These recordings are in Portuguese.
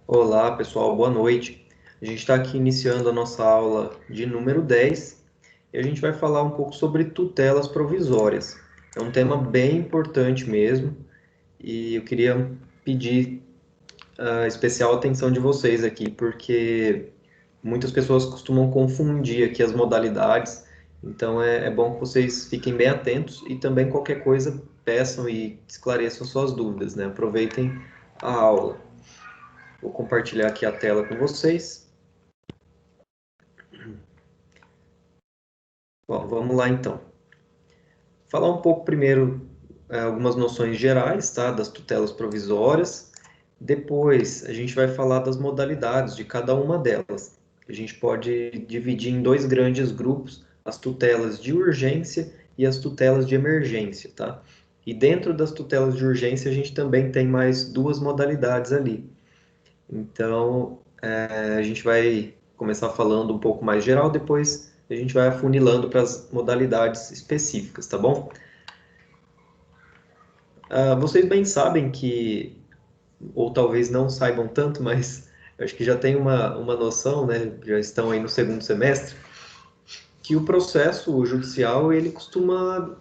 Olá, pessoal, boa noite. A gente está aqui iniciando a nossa aula de número 10 e a gente vai falar um pouco sobre tutelas provisórias. É um tema bem importante mesmo e eu queria pedir a especial atenção de vocês aqui, porque muitas pessoas costumam confundir aqui as modalidades, então é bom que vocês fiquem bem atentos e também qualquer coisa peçam e esclareçam suas dúvidas, né? Aproveitem a aula. Vou compartilhar aqui a tela com vocês. Bom, vamos lá então. Falar um pouco primeiro algumas noções gerais, tá, das tutelas provisórias. Depois a gente vai falar das modalidades de cada uma delas. A gente pode dividir em dois grandes grupos, as tutelas de urgência e as tutelas de emergência, tá? E dentro das tutelas de urgência a gente também tem mais duas modalidades ali. Então, a gente vai começar falando um pouco mais geral, depois a gente vai afunilando para as modalidades específicas, tá bom? Vocês bem sabem que, ou talvez não saibam tanto, mas eu acho que já tem uma noção, né? Já estão aí no segundo semestre, que o processo judicial ele costuma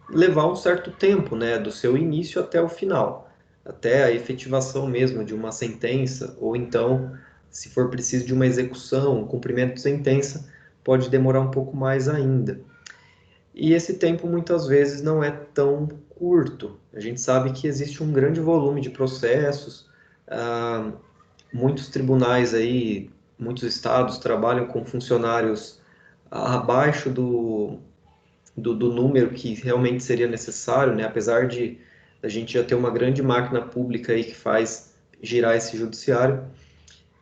levar um certo tempo, né? Do seu início até o final, até a efetivação mesmo de uma sentença, ou então, se for preciso de uma execução, um cumprimento de sentença, pode demorar um pouco mais ainda. E esse tempo muitas vezes não é tão curto. A gente sabe que existe um grande volume de processos, ah, muitos tribunais aí, muitos estados trabalham com funcionários abaixo do número que realmente seria necessário, né? Apesar de a gente já ter uma grande máquina pública aí que faz girar esse judiciário,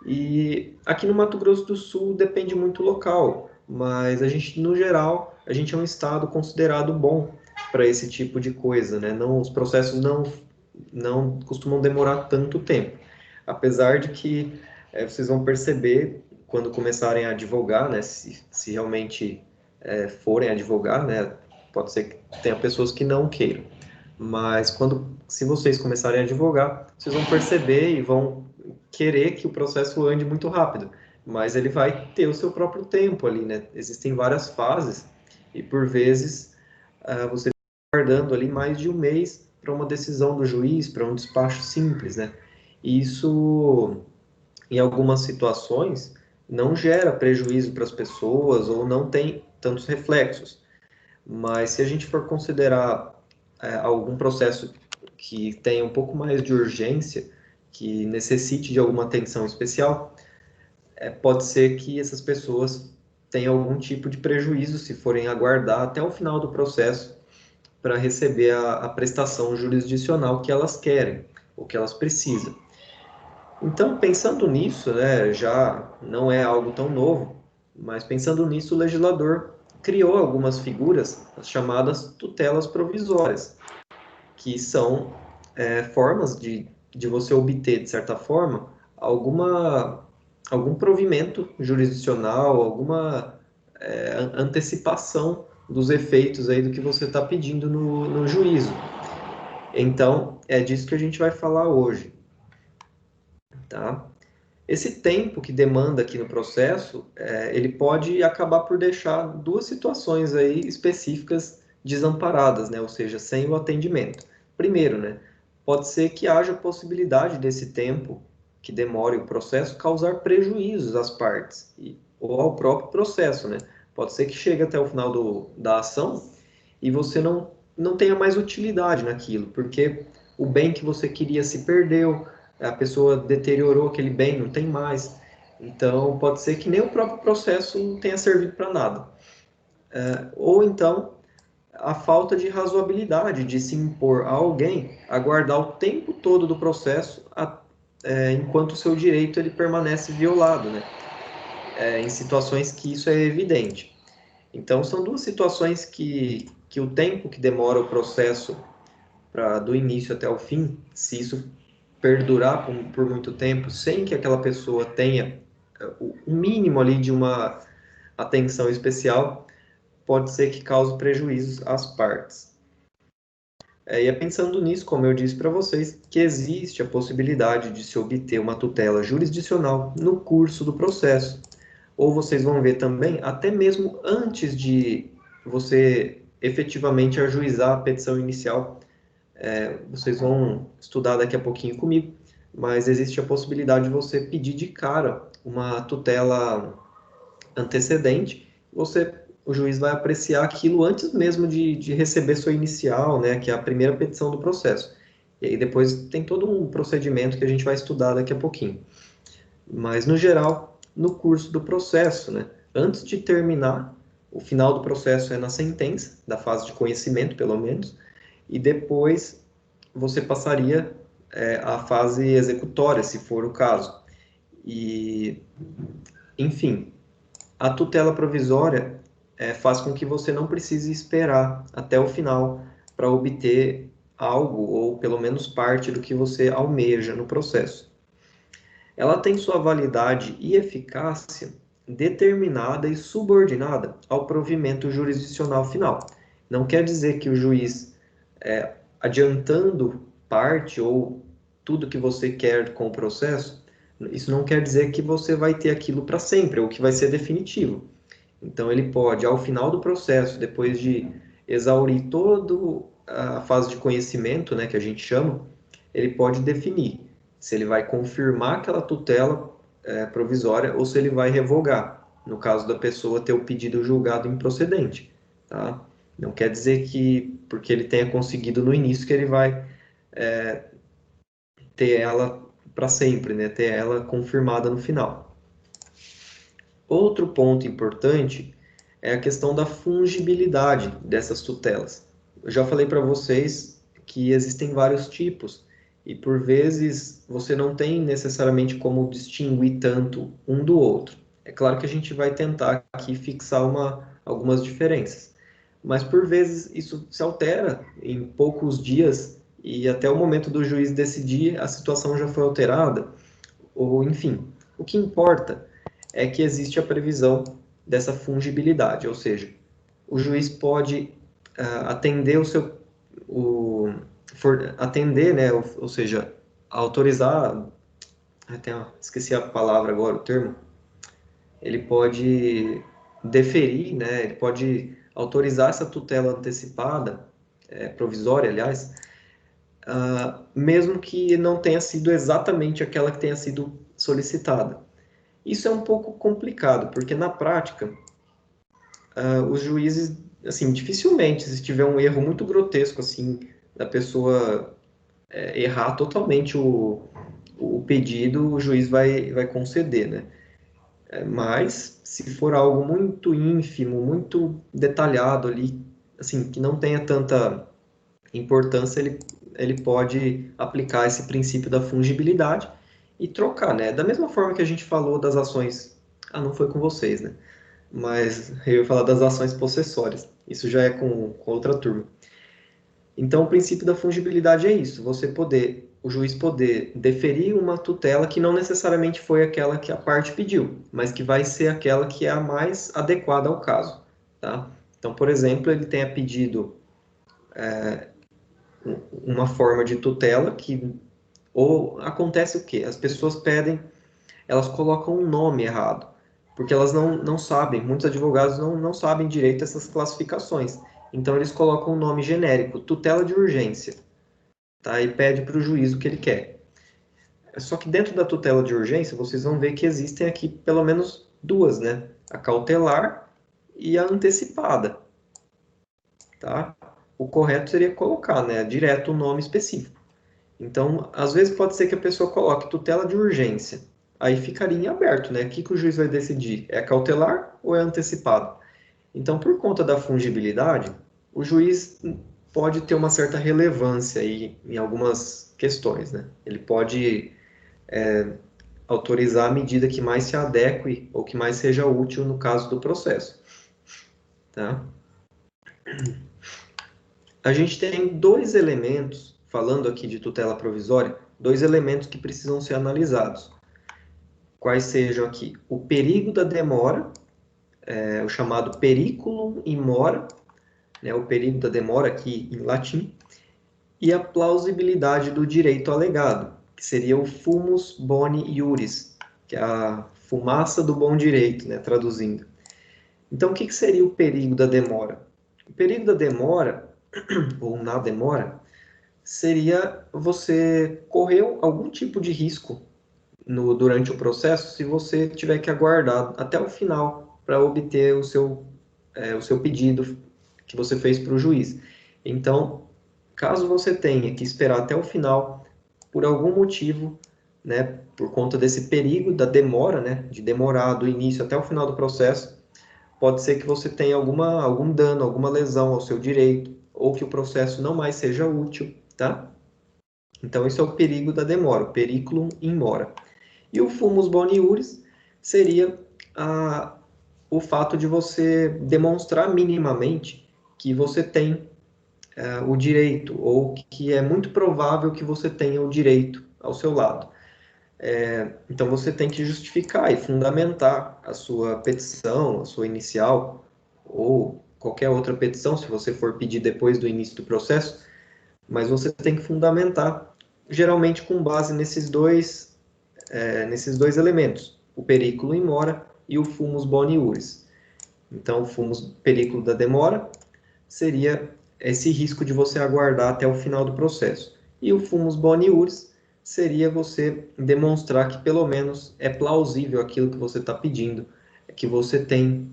e aqui no Mato Grosso do Sul depende muito do local, mas a gente, no geral, a gente é um estado considerado bom para esse tipo de coisa, né? Não, os processos não costumam demorar tanto tempo. Apesar de que vocês vão perceber quando começarem a advogar, né? Se realmente forem advogar, né? Pode ser que tenha pessoas que não queiram. Mas se vocês começarem a advogar, vocês vão perceber e vão querer que o processo ande muito rápido, mas ele vai ter o seu próprio tempo ali, né? Existem várias fases e por vezes você está aguardando ali mais de um mês para uma decisão do juiz, para um despacho simples, né? E isso, em algumas situações, não gera prejuízo para as pessoas ou não tem tantos reflexos. Mas se a gente for considerar algum processo que tenha um pouco mais de urgência, que necessite de alguma atenção especial, pode ser que essas pessoas tenham algum tipo de prejuízo se forem aguardar até o final do processo para receber a prestação jurisdicional que elas querem ou que elas precisam. Então, pensando nisso, né, já não é algo tão novo, mas pensando nisso, o legislador criou algumas figuras, as chamadas tutelas provisórias, que são formas de você obter, de certa forma, algum provimento jurisdicional, alguma antecipação dos efeitos aí do que você está pedindo no juízo. Então, é disso que a gente vai falar hoje, tá? Esse tempo que demanda aqui no processo, ele pode acabar por deixar duas situações aí específicas desamparadas, né? Ou seja, sem o atendimento. Primeiro, né? Pode ser que haja possibilidade desse tempo que demore o processo causar prejuízos às partes ou ao próprio processo, né? Pode ser que chegue até o final da ação e você não tenha mais utilidade naquilo, porque o bem que você queria se perdeu, a pessoa deteriorou aquele bem, não tem mais. Então, pode ser que nem o próprio processo não tenha servido para nada. Ou então, a falta de razoabilidade de se impor a alguém aguardar o tempo todo do processo enquanto o seu direito ele permanece violado, né? Em situações que isso é evidente. Então, são duas situações que o tempo que demora o processo do início até o fim, se isso perdurar por muito tempo, sem que aquela pessoa tenha o mínimo ali de uma atenção especial, pode ser que cause prejuízos às partes. E é pensando nisso, como eu disse para vocês, que existe a possibilidade de se obter uma tutela jurisdicional no curso do processo. Ou vocês vão ver também, até mesmo antes de você efetivamente ajuizar a petição inicial, vocês vão estudar daqui a pouquinho comigo, mas existe a possibilidade de você pedir de cara uma tutela antecedente, o juiz vai apreciar aquilo antes mesmo de receber sua inicial, né, que é a primeira petição do processo. E aí depois tem todo um procedimento que a gente vai estudar daqui a pouquinho. Mas, no geral, no curso do processo, né, antes de terminar, o final do processo é na sentença, da fase de conhecimento, pelo menos, e depois você passaria à fase executória, se for o caso. E, enfim, a tutela provisória faz com que você não precise esperar até o final para obter algo, ou pelo menos parte do que você almeja no processo. Ela tem sua validade e eficácia determinada e subordinada ao provimento jurisdicional final. Não quer dizer que o juiz, adiantando parte ou tudo que você quer com o processo, isso não quer dizer que você vai ter aquilo para sempre, ou que vai ser definitivo. Então, ele pode, ao final do processo, depois de exaurir toda a fase de conhecimento, né, que a gente chama, ele pode definir se ele vai confirmar aquela tutela provisória ou se ele vai revogar, no caso da pessoa ter o pedido julgado improcedente, tá? Não quer dizer que, porque ele tenha conseguido no início, que ele vai ter ela para sempre, né? Ter ela confirmada no final. Outro ponto importante é a questão da fungibilidade dessas tutelas. Eu já falei para vocês que existem vários tipos e por vezes você não tem necessariamente como distinguir tanto um do outro. É claro que a gente vai tentar aqui fixar algumas diferenças, mas por vezes isso se altera em poucos dias e até o momento do juiz decidir a situação já foi alterada, ou enfim. O que importa é que existe a previsão dessa fungibilidade, ou seja, o juiz pode atender atender, né, ou seja, autorizar, esqueci a palavra agora, o termo, ele pode deferir, né, ele pode autorizar essa tutela antecipada, provisória, aliás, mesmo que não tenha sido exatamente aquela que tenha sido solicitada. Isso é um pouco complicado, porque na prática, os juízes, assim, dificilmente, se tiver um erro muito grotesco, assim, da pessoa errar totalmente o pedido, o juiz vai conceder, né? Mas, se for algo muito ínfimo, muito detalhado ali, assim, que não tenha tanta importância, ele pode aplicar esse princípio da fungibilidade e trocar, né? Da mesma forma que a gente falou das ações... Ah, não foi com vocês, né? Mas eu ia falar das ações possessórias. Isso já é com outra turma. Então, o princípio da fungibilidade é isso: o juiz poder deferir uma tutela que não necessariamente foi aquela que a parte pediu, mas que vai ser aquela que é a mais adequada ao caso, tá? Então, por exemplo, ele tenha pedido uma forma de tutela que ou acontece o quê? As pessoas pedem, elas colocam um nome errado, porque elas não sabem, muitos advogados não sabem direito essas classificações. Então, eles colocam um nome genérico, tutela de urgência, tá? E pede para o juiz o que ele quer. Só que dentro da tutela de urgência, vocês vão ver que existem aqui pelo menos duas, né? A cautelar e a antecipada, tá? O correto seria colocar, né, direto o nome específico. Então, às vezes pode ser que a pessoa coloque tutela de urgência. Aí ficaria em aberto, né? O que o juiz vai decidir? É cautelar ou é antecipado? Então, por conta da fungibilidade, o juiz pode ter uma certa relevância aí em algumas questões, né? Ele pode autorizar a medida que mais se adeque ou que mais seja útil no caso do processo, tá? A gente tem dois elementos, falando aqui de tutela provisória, dois elementos que precisam ser analisados. Quais sejam aqui o perigo da demora, o chamado periculum in mora, né, o perigo da demora aqui em latim, e a plausibilidade do direito alegado, que seria o fumus boni iuris, que é a fumaça do bom direito, né, traduzindo. Então, o que seria o perigo da demora? O perigo da demora, ou na demora, seria você correr algum tipo de risco durante o processo se você tiver que aguardar até o final para obter o seu pedido que você fez para o juiz. Então, caso você tenha que esperar até o final, por algum motivo, né, por conta desse perigo da demora, né, de demorar do início até o final do processo, pode ser que você tenha algum dano, alguma lesão ao seu direito, ou que o processo não mais seja útil, tá? Então, esse é o perigo da demora, o periculum in mora. E o fumus boni iuris seria o fato de você demonstrar minimamente que você tem o direito, ou que é muito provável que você tenha o direito ao seu lado. Então você tem que justificar e fundamentar a sua petição, a sua inicial, ou qualquer outra petição, se você for pedir depois do início do processo, mas você tem que fundamentar, geralmente com base nesses dois elementos, o periculum in mora e o fumus boni iuris. Então, o fumus periculo da demora seria esse risco de você aguardar até o final do processo. E o fumus boni iuris seria você demonstrar que pelo menos é plausível aquilo que você está pedindo, que você tem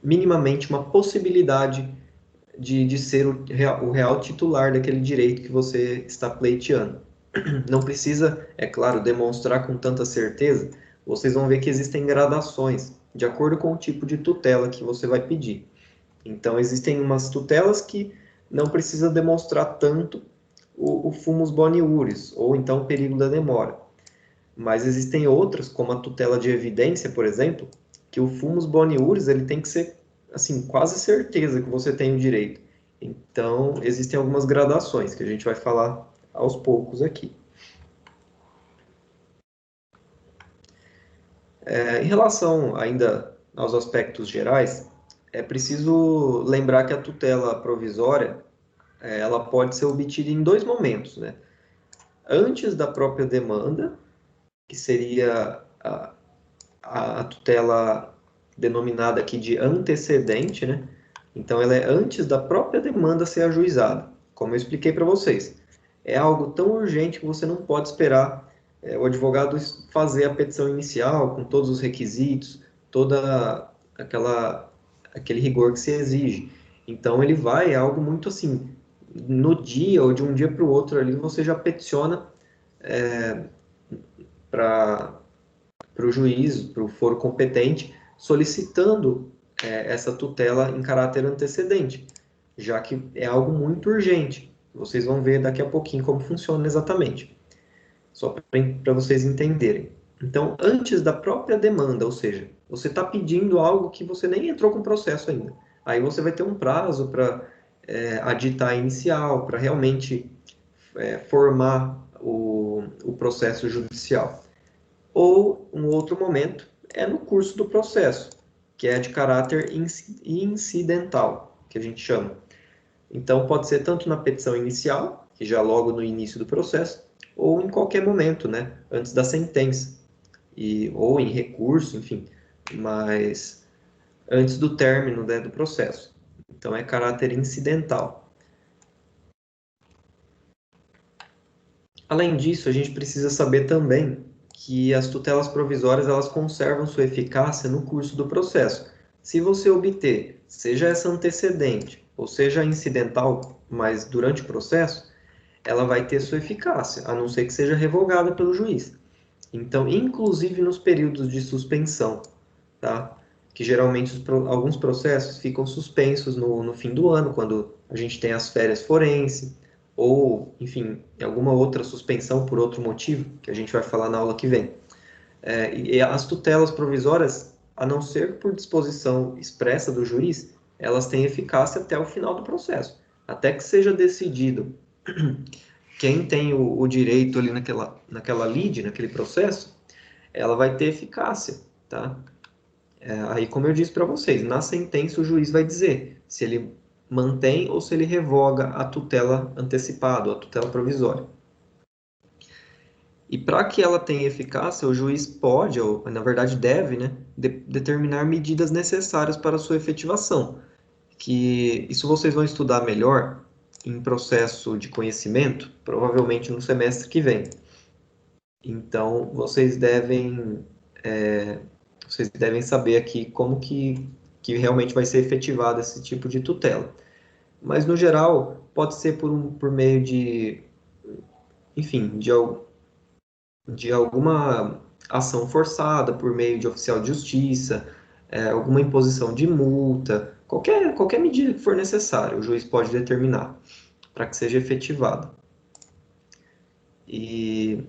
minimamente uma possibilidade de ser o real titular daquele direito que você está pleiteando. Não precisa, é claro, demonstrar com tanta certeza, vocês vão ver que existem gradações, de acordo com o tipo de tutela que você vai pedir. Então, existem umas tutelas que não precisa demonstrar tanto o fumus boni iuris, ou então o perigo da demora. Mas existem outras, como a tutela de evidência, por exemplo, que o fumus boni iuris ele tem que ser assim, quase certeza que você tem o direito. Então, existem algumas gradações que a gente vai falar aos poucos aqui. Em relação ainda aos aspectos gerais, é preciso lembrar que a tutela provisória ela pode ser obtida em dois momentos, né? Antes da própria demanda, que seria a tutela denominada aqui de antecedente, né? Então, ela é antes da própria demanda ser ajuizada, como eu expliquei para vocês. É algo tão urgente que você não pode esperar o advogado fazer a petição inicial com todos os requisitos, toda aquele rigor que se exige. Então, ele vai, é algo muito assim, no dia ou de um dia para o outro ali, você já peticiona para o juiz, para o foro competente, solicitando essa tutela em caráter antecedente, já que é algo muito urgente. Vocês vão ver daqui a pouquinho como funciona exatamente, só para vocês entenderem. Então, antes da própria demanda, ou seja, você está pedindo algo que você nem entrou com o processo ainda. Aí você vai ter um prazo para aditar a inicial, para realmente formar o processo judicial. Ou um outro momento é no curso do processo, que é de caráter incidental, que a gente chama. Então, pode ser tanto na petição inicial, que já logo no início do processo, ou em qualquer momento, né, antes da sentença, ou em recurso, enfim, mas antes do término, né, do processo. Então, é caráter incidental. Além disso, a gente precisa saber também que as tutelas provisórias elas conservam sua eficácia no curso do processo. Se você obter, seja essa antecedente ou seja incidental, mas durante o processo, ela vai ter sua eficácia, a não ser que seja revogada pelo juiz. Então, inclusive nos períodos de suspensão, tá? Que geralmente alguns processos ficam suspensos no fim do ano, quando a gente tem as férias forense, ou, enfim, alguma outra suspensão por outro motivo, que a gente vai falar na aula que vem. E as tutelas provisórias, a não ser por disposição expressa do juiz, elas têm eficácia até o final do processo, até que seja decidido quem tem o direito ali naquela lide, naquele processo, ela vai ter eficácia, tá? Aí, como eu disse para vocês, na sentença o juiz vai dizer se ele mantém ou se ele revoga a tutela antecipada, ou a tutela provisória. E para que ela tenha eficácia, o juiz pode, ou na verdade deve, né, determinar medidas necessárias para a sua efetivação. Que isso vocês vão estudar melhor em processo de conhecimento, provavelmente no semestre que vem. Então, vocês devem saber aqui como que realmente vai ser efetivado esse tipo de tutela. Mas, no geral, pode ser por meio de, enfim, de alguma ação forçada, por meio de oficial de justiça, alguma imposição de multa, qualquer medida que for necessária, o juiz pode determinar para que seja efetivado. E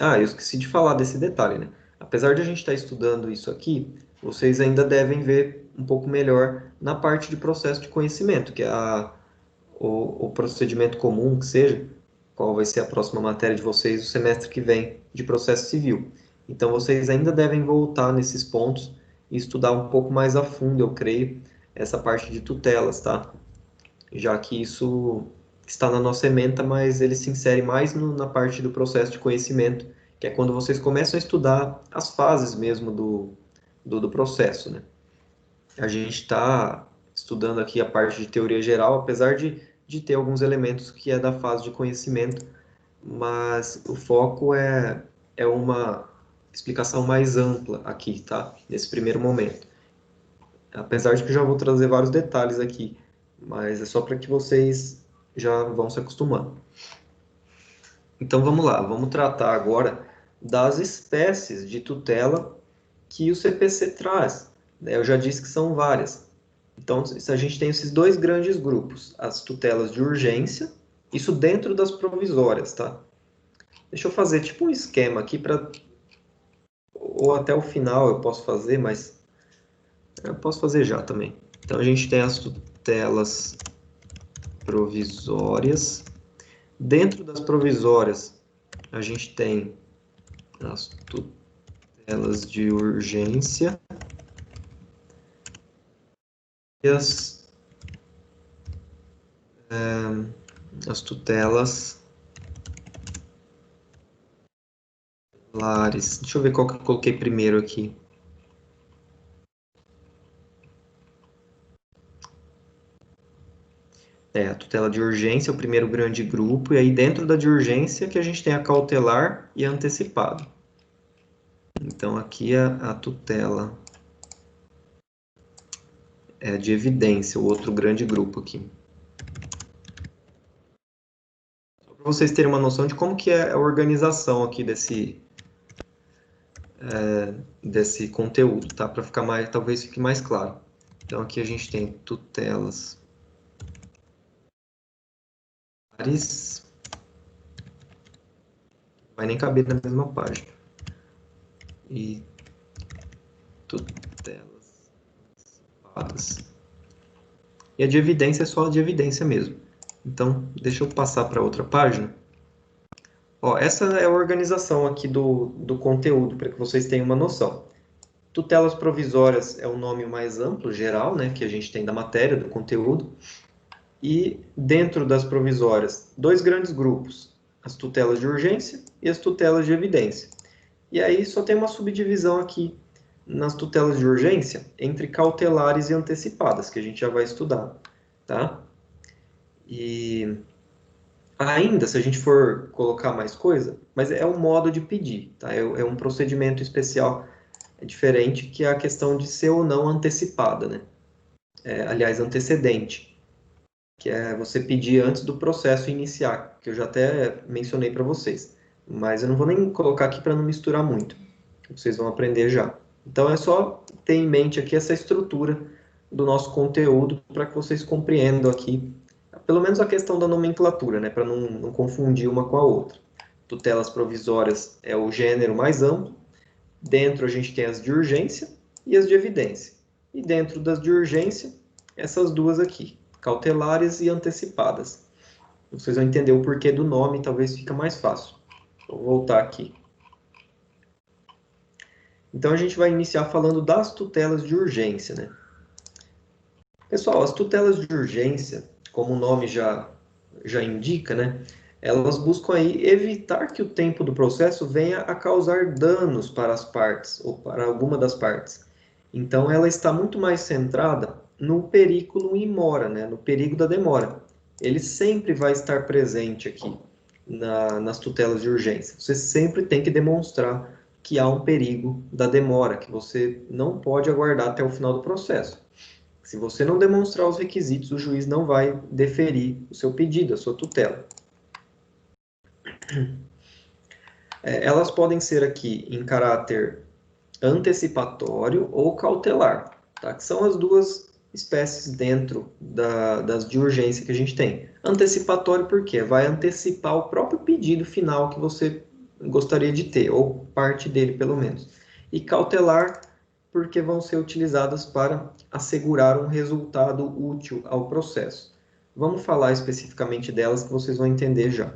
eu esqueci de falar desse detalhe, né? Apesar de a gente estar estudando isso aqui, vocês ainda devem ver um pouco melhor na parte de processo de conhecimento, que é o procedimento comum, que seja, qual vai ser a próxima matéria de vocês o semestre que vem de processo civil. Então, vocês ainda devem voltar nesses pontos e estudar um pouco mais a fundo, eu creio, essa parte de tutelas, tá? Já que isso está na nossa ementa, mas ele se insere mais na parte do processo de conhecimento, que é quando vocês começam a estudar as fases mesmo do processo, né? A gente está estudando aqui a parte de teoria geral, apesar de ter alguns elementos que é da fase de conhecimento, mas o foco é uma explicação mais ampla aqui, tá? Nesse primeiro momento. Apesar de que eu já vou trazer vários detalhes aqui, mas é só para que vocês já vão se acostumando. Então vamos lá, vamos tratar agora das espécies de tutela que o CPC traz. Eu já disse que são várias. Então a gente tem esses dois grandes grupos, as tutelas de urgência, isso dentro das provisórias, tá? Deixa eu fazer tipo um esquema aqui para ou até o final eu posso fazer, mas eu posso fazer já também. Então a gente tem as tutelas provisórias. Dentro das provisórias, a gente tem as tutelas de urgência e as tutelas lares. Deixa eu ver qual que eu coloquei primeiro aqui. A tutela de urgência é o primeiro grande grupo, e aí dentro da de urgência que a gente tem a cautelar e a antecipada. Então aqui a tutela é de evidência, o outro grande grupo aqui. Só para vocês terem uma noção de como que é a organização aqui desse conteúdo, tá? Para ficar mais, talvez fique mais claro. Então aqui a gente tem tutelas lares, vai nem caber na mesma página. E tutelas antecipadas. E a de evidência é só a de evidência mesmo. Então, deixa eu passar para outra página. Ó, essa é a organização aqui do conteúdo, para que vocês tenham uma noção. Tutelas provisórias é o nome mais amplo, geral, né, que a gente tem da matéria, do conteúdo. E dentro das provisórias, dois grandes grupos, as tutelas de urgência e as tutelas de evidência. E aí só tem uma subdivisão aqui nas tutelas de urgência entre cautelares e antecipadas, que a gente já vai estudar, tá? E ainda, se a gente for colocar mais coisa, mas é um modo de pedir, tá? É um procedimento especial, é diferente que a questão de ser ou não antecipada, né? Aliás, antecedente, que é você pedir antes do processo iniciar, que eu já até mencionei para vocês. Mas eu não vou nem colocar aqui para não misturar muito. Vocês vão aprender já. Então é só ter em mente aqui essa estrutura do nosso conteúdo para que vocês compreendam aqui, pelo menos a questão da nomenclatura, né, para não confundir uma com a outra. Tutelas provisórias é o gênero mais amplo. Dentro a gente tem as de urgência e as de evidência. E dentro das de urgência, essas duas aqui, cautelares e antecipadas. Vocês vão entender o porquê do nome, talvez fica mais fácil. Vou voltar aqui. Então a gente vai iniciar falando das tutelas de urgência, né? Pessoal, as tutelas de urgência, como o nome já indica, né? Elas buscam aí evitar que o tempo do processo venha a causar danos para as partes ou para alguma das partes. Então, ela está muito mais centrada no periculum in mora, né? No perigo da demora. Ele sempre vai estar presente aqui nas tutelas de urgência. Você sempre tem que demonstrar que há um perigo da demora, que você não pode aguardar até o final do processo. Se você não demonstrar os requisitos, o juiz não vai deferir o seu pedido, a sua tutela. Elas podem ser aqui em caráter antecipatório ou cautelar, tá? Que são as duas espécies dentro das de urgência que a gente tem. Antecipatório porque vai antecipar o próprio pedido final que você gostaria de ter, ou parte dele pelo menos. E cautelar porque vão ser utilizadas para assegurar um resultado útil ao processo. Vamos falar especificamente delas que vocês vão entender já.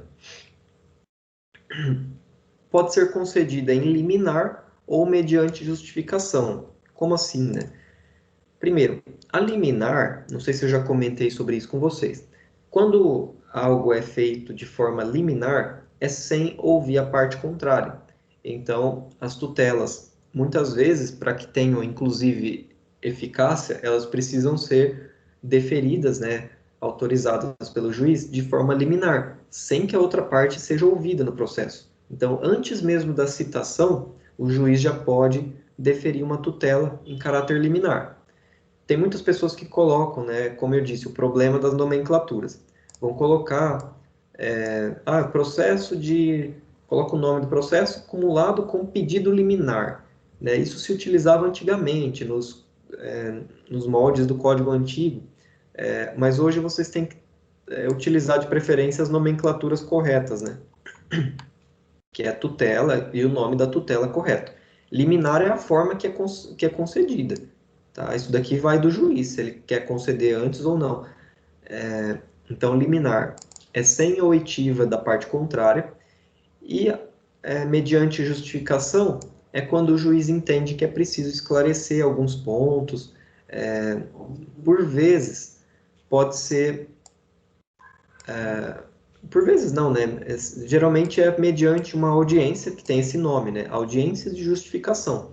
Pode ser concedida em liminar ou mediante justificação. Como assim, né? Primeiro, a liminar, não sei se eu já comentei sobre isso com vocês. Quando algo é feito de forma liminar, é sem ouvir a parte contrária. Então, as tutelas, muitas vezes, para que tenham inclusive eficácia, elas precisam ser deferidas, né, autorizadas pelo juiz de forma liminar, sem que a outra parte seja ouvida no processo. Então, antes mesmo da citação, o juiz já pode deferir uma tutela em caráter liminar. Tem muitas pessoas que colocam, né, como eu disse, o problema das nomenclaturas. Vão colocar, processo de... Coloca o nome do processo acumulado com pedido liminar. Né? Isso se utilizava antigamente, nos moldes do código antigo, mas hoje vocês têm que utilizar de preferência as nomenclaturas corretas, né? Que é a tutela e o nome da tutela correto. Liminar é a forma que é concedida. Tá? Isso daqui vai do juiz, se ele quer conceder antes ou não. Então, liminar é sem oitiva da parte contrária e, mediante justificação, é quando o juiz entende que é preciso esclarecer alguns pontos. Por vezes, pode ser... por vezes não, né? Geralmente é mediante uma audiência que tem esse nome, né? Audiência de justificação.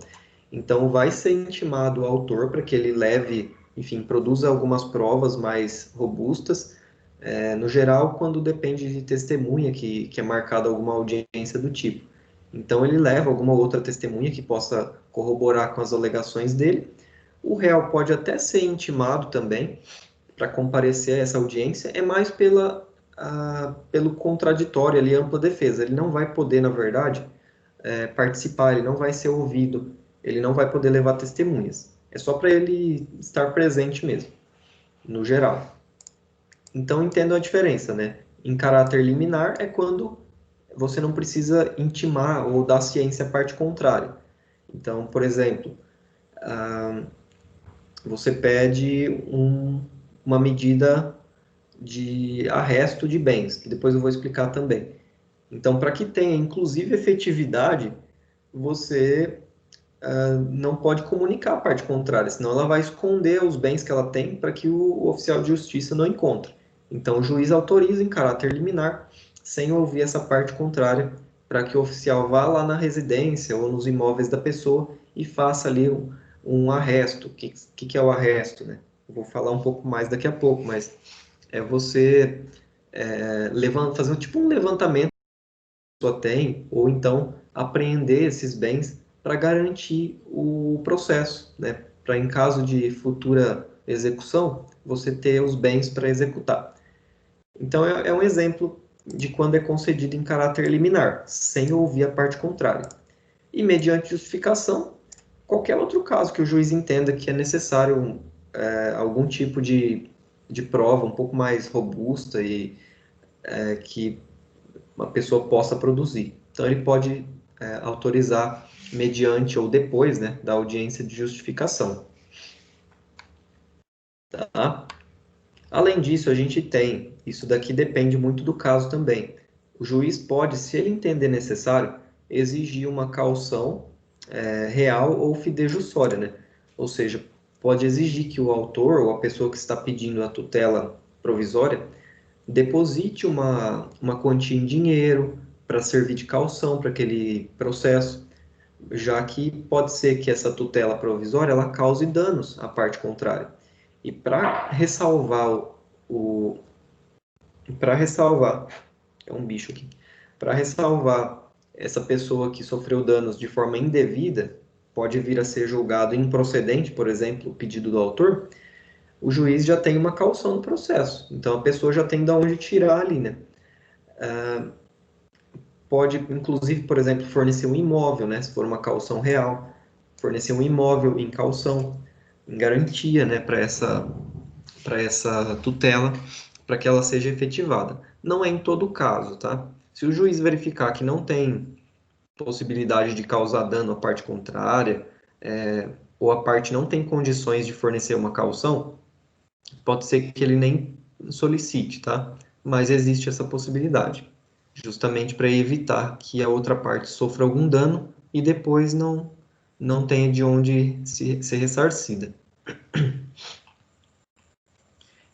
Então, vai ser intimado o autor para que ele leve, enfim, produza algumas provas mais robustas, no geral, quando depende de testemunha, que é marcada alguma audiência do tipo. Então, ele leva alguma outra testemunha que possa corroborar com as alegações dele. O réu pode até ser intimado também para comparecer a essa audiência, é mais pelo contraditório ali, ampla defesa. Ele não vai poder, na verdade, participar, ele não vai ser ouvido, ele não vai poder levar testemunhas. É só para ele estar presente mesmo, no geral. Então, entendam a diferença, né? Em caráter liminar é quando você não precisa intimar ou dar ciência à parte contrária. Então, por exemplo, você pede uma medida de arresto de bens, que depois eu vou explicar também. Então, para que tenha inclusive efetividade, você não pode comunicar a parte contrária, senão ela vai esconder os bens que ela tem para que o oficial de justiça não encontre. Então, o juiz autoriza em caráter liminar, sem ouvir essa parte contrária, para que o oficial vá lá na residência ou nos imóveis da pessoa e faça ali um arresto. O que é o arresto, né? Eu vou falar um pouco mais daqui a pouco, mas é você fazer tipo um levantamento que a pessoa tem, ou então apreender esses bens para garantir o processo, né? Para em caso de futura execução, você ter os bens para executar. Então é um exemplo de quando é concedido em caráter liminar, sem ouvir a parte contrária. E mediante justificação, qualquer outro caso que o juiz entenda que é necessário algum tipo de prova um pouco mais robusta e que uma pessoa possa produzir. Então, ele pode autorizar mediante ou depois, né, da audiência de justificação. Tá? Além disso, a gente tem, isso daqui depende muito do caso também. O juiz pode, se ele entender necessário, exigir uma caução real ou fidejussória, né? Ou seja, pode exigir que o autor ou a pessoa que está pedindo a tutela provisória deposite uma quantia em dinheiro para servir de caução para aquele processo, já que pode ser que essa tutela provisória ela cause danos à parte contrária. E para ressalvar para ressalvar, é um bicho aqui, para ressalvar essa pessoa que sofreu danos de forma indevida, pode vir a ser julgado improcedente, por exemplo, o pedido do autor, o juiz já tem uma caução no processo. Então a pessoa já tem de onde tirar ali, né? Pode, inclusive, por exemplo, fornecer um imóvel, né? Se for uma caução real, fornecer um imóvel em caução, em garantia, né? Para essa tutela, para que ela seja efetivada. Não é em todo caso, tá? Se o juiz verificar que não tem possibilidade de causar dano à parte contrária, ou a parte não tem condições de fornecer uma caução, pode ser que ele nem solicite, tá? Mas existe essa possibilidade, justamente para evitar que a outra parte sofra algum dano e depois não tenha de onde ser ressarcida.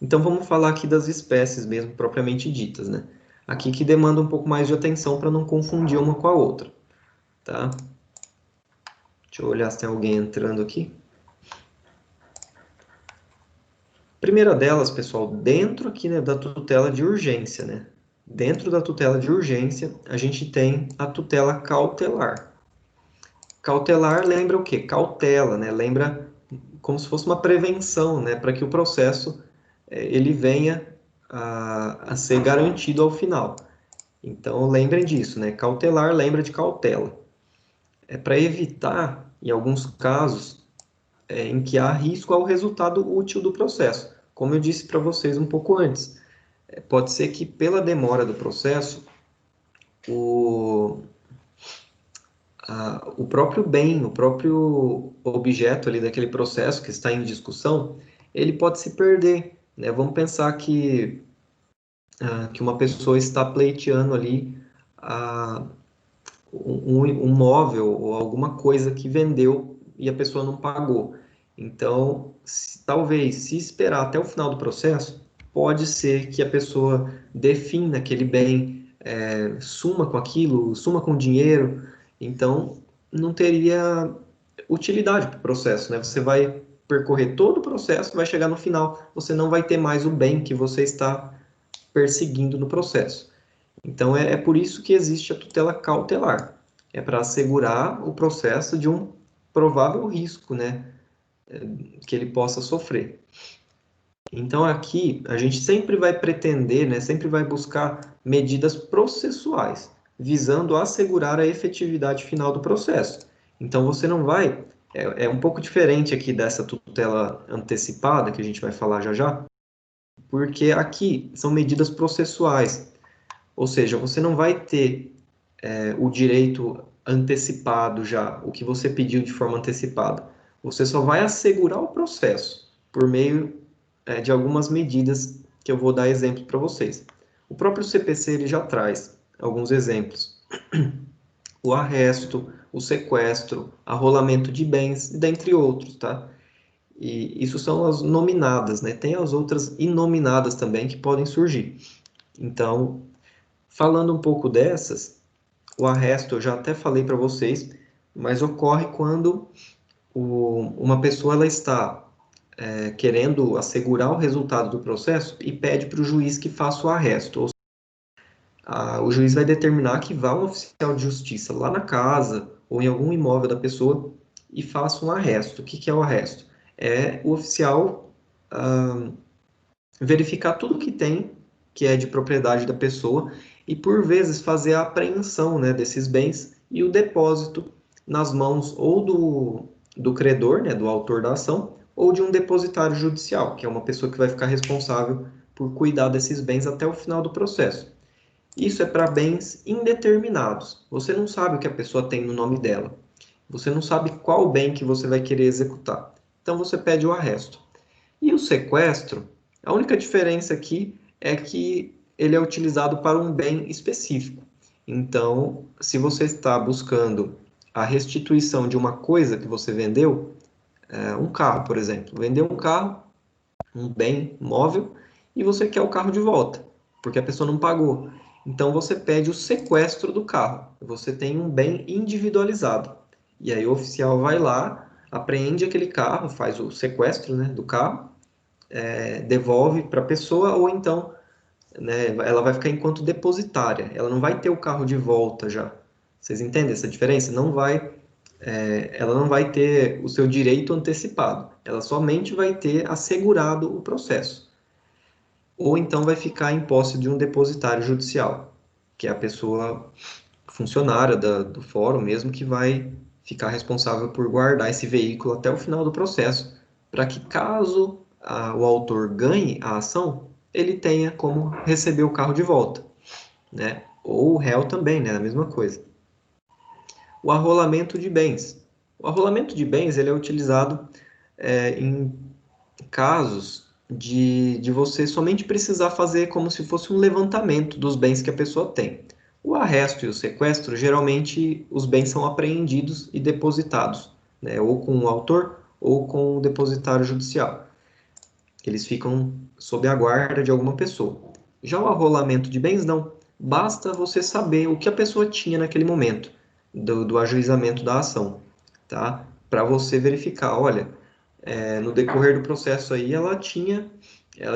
Então vamos falar aqui das espécies mesmo propriamente ditas, né? Aqui que demanda um pouco mais de atenção para não confundir uma com a outra, tá? Deixa eu olhar se tem alguém entrando aqui. Primeira delas, pessoal, dentro aqui, né, da tutela de urgência, né? Dentro da tutela de urgência, a gente tem a tutela cautelar. Cautelar lembra o quê? Cautela, né? Lembra como se fosse uma prevenção, né? Para que o processo ele venha a ser garantido ao final. Então, lembrem disso, né? Cautelar lembra de cautela. É para evitar, em alguns casos, em que há risco ao resultado útil do processo. Como eu disse para vocês um pouco antes, pode ser que pela demora do processo, o próprio bem, o próprio objeto ali daquele processo que está em discussão, ele pode se perder, né? Vamos pensar que uma pessoa está pleiteando ali ah, um móvel ou alguma coisa que vendeu e a pessoa não pagou. Então, talvez, se esperar até o final do processo, pode ser que a pessoa defina aquele bem, suma com aquilo, suma com dinheiro, então não teria utilidade para o processo, né? Você vai percorrer todo o processo, vai chegar no final, você não vai ter mais o bem que você está perseguindo no processo. Então, é por isso que existe a tutela cautelar. É para assegurar o processo de um provável risco, né, que ele possa sofrer. Então, aqui, a gente sempre vai pretender, né, sempre vai buscar medidas processuais, visando assegurar a efetividade final do processo. Então, você não vai... É um pouco diferente aqui dessa tutela antecipada, que a gente vai falar já já, porque aqui são medidas processuais. Ou seja, você não vai ter o direito antecipado já, o que você pediu de forma antecipada. Você só vai assegurar o processo por meio de algumas medidas que eu vou dar exemplo para vocês. O próprio CPC ele já traz alguns exemplos. O arresto, o sequestro, arrolamento de bens, dentre outros, tá? E isso são as nominadas, né? Tem as outras inominadas também que podem surgir. Então, falando um pouco dessas, o arresto eu já até falei para vocês, mas ocorre quando uma pessoa ela está querendo assegurar o resultado do processo e pede para o juiz que faça o arresto. O juiz vai determinar que vá um oficial de justiça lá na casa ou em algum imóvel da pessoa e faça um arresto. O que é o arresto? É o oficial verificar tudo que tem, que é de propriedade da pessoa, e por vezes fazer a apreensão, né, desses bens e o depósito nas mãos ou do credor, né, do autor da ação, ou de um depositário judicial, que é uma pessoa que vai ficar responsável por cuidar desses bens até o final do processo. Isso é para bens indeterminados. Você não sabe o que a pessoa tem no nome dela. Você não sabe qual bem que você vai querer executar. Então você pede o arresto. E o sequestro, a única diferença aqui é que ele é utilizado para um bem específico. Então, se você está buscando a restituição de uma coisa que você vendeu, um carro, por exemplo. Vendeu um carro, um bem móvel, e você quer o carro de volta, porque a pessoa não pagou. Então você pede o sequestro do carro. Você tem um bem individualizado. E aí o oficial vai lá, apreende aquele carro, faz o sequestro, né, do carro, devolve para a pessoa, ou então, né, ela vai ficar enquanto depositária. Ela não vai ter o carro de volta já. Vocês entendem essa diferença? Ela não vai ter o seu direito antecipado. Ela somente vai ter assegurado o processo. Ou então vai ficar em posse de um depositário judicial, que é a pessoa funcionária do fórum mesmo que vai ficar responsável por guardar esse veículo até o final do processo, para que caso o autor ganhe a ação, ele tenha como receber o carro de volta, né? Ou o réu também, né? A mesma coisa. O arrolamento de bens. O arrolamento de bens ele é utilizado em casos de você somente precisar fazer como se fosse um levantamento dos bens que a pessoa tem. O arresto e o sequestro, geralmente os bens são apreendidos e depositados, né? Ou com o autor ou com o depositário judicial. Eles ficam sob a guarda de alguma pessoa. Já o arrolamento de bens, não. Basta você saber o que a pessoa tinha naquele momento do ajuizamento da ação, tá? Para você verificar, olha, no decorrer do processo aí, ela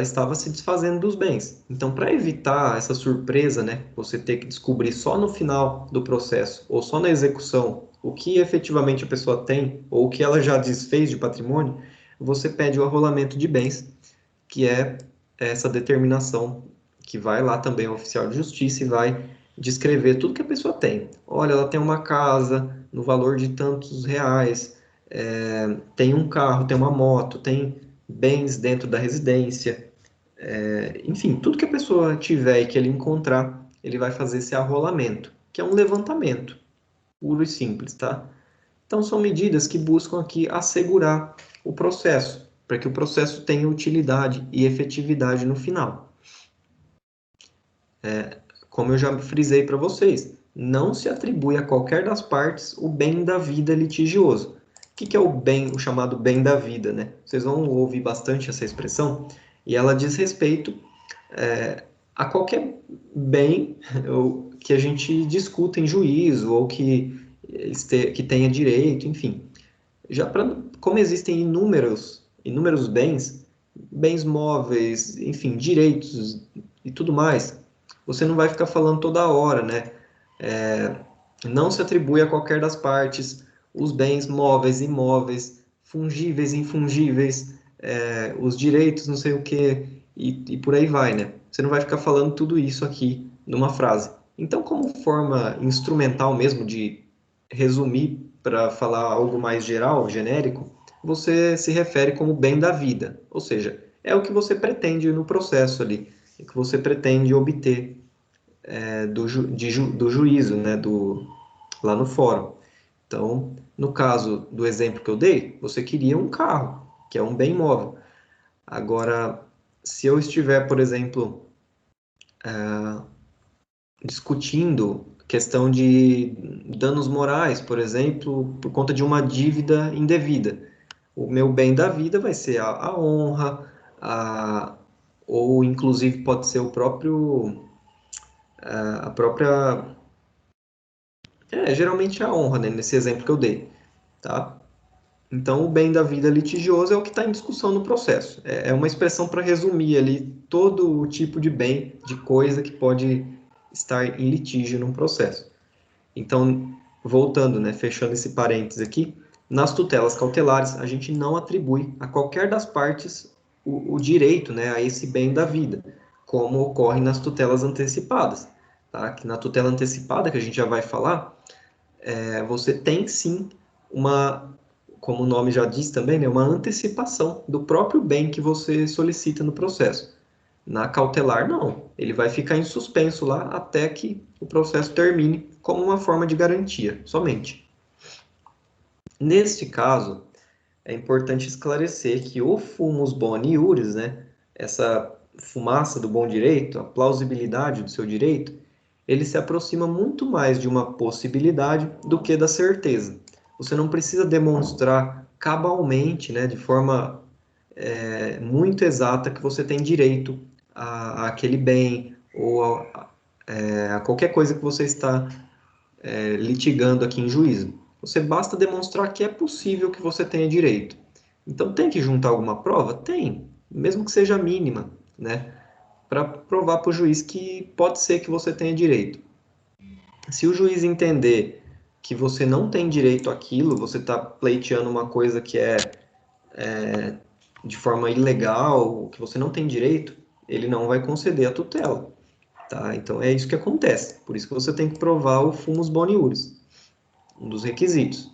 estava se desfazendo dos bens. Então, para evitar essa surpresa, né, você ter que descobrir só no final do processo ou só na execução o que efetivamente a pessoa tem ou o que ela já desfez de patrimônio, você pede o arrolamento de bens, que é essa determinação que vai lá também o oficial de justiça e vai descrever tudo que a pessoa tem. Olha, ela tem uma casa no valor de tantos reais, tem um carro, tem uma moto, tem bens dentro da residência, enfim, tudo que a pessoa tiver e que ele encontrar, ele vai fazer esse arrolamento, que é um levantamento, puro e simples, tá? Então, são medidas que buscam aqui assegurar o processo, para que o processo tenha utilidade e efetividade no final. Como eu já frisei para vocês, não se atribui a qualquer das partes o bem da vida litigioso. O que é o bem, o chamado bem da vida, né? Vocês vão ouvir bastante essa expressão, e ela diz respeito a qualquer bem que a gente discuta em juízo, ou que tenha direito, enfim. Como existem inúmeros bens, bens móveis, enfim, direitos e tudo mais, você não vai ficar falando toda hora, né? Não se atribui a qualquer das partes os bens móveis, imóveis, fungíveis, infungíveis, os direitos, não sei o quê, e por aí vai, né? Você não vai ficar falando tudo isso aqui numa frase. Então, como forma instrumental mesmo de resumir para falar algo mais geral, genérico, você se refere como bem da vida, ou seja, é o que você pretende no processo ali, é o que você pretende obter do juízo, né, lá no fórum. Então, no caso do exemplo que eu dei, você queria um carro, que é um bem móvel. Agora, se eu estiver, por exemplo, discutindo questão de danos morais, por exemplo, por conta de uma dívida indevida, o meu bem da vida vai ser a honra, a, ou inclusive pode ser a própria, geralmente a honra, né, nesse exemplo que eu dei, tá? Então, o bem da vida litigioso é o que está em discussão no processo. É uma expressão para resumir ali todo o tipo de bem, de coisa que pode estar em litígio num processo. Então, voltando, né, fechando esse parênteses aqui, nas tutelas cautelares, a gente não atribui a qualquer das partes o direito, né, a esse bem da vida, como ocorre nas tutelas antecipadas. Tá? Que na tutela antecipada, que a gente já vai falar, você tem sim como o nome já diz também, né, uma antecipação do próprio bem que você solicita no processo. Na cautelar, não. Ele vai ficar em suspenso lá até que o processo termine como uma forma de garantia, somente. Neste caso, é importante esclarecer que o fumus boni iuris, né, essa fumaça do bom direito, a plausibilidade do seu direito, ele se aproxima muito mais de uma possibilidade do que da certeza. Você não precisa demonstrar cabalmente, né, de forma muito exata que você tem direito àquele bem ou a qualquer coisa que você está litigando aqui em juízo. Você basta demonstrar que é possível que você tenha direito. Então, tem que juntar alguma prova? Tem, mesmo que seja mínima, né? Para provar para o juiz que pode ser que você tenha direito. Se o juiz entender que você não tem direito àquilo, você está pleiteando uma coisa que é de forma ilegal, que você não tem direito, ele não vai conceder a tutela. Tá? Então é isso que acontece. Por isso que você tem que provar o fumus boni iuris, um dos requisitos.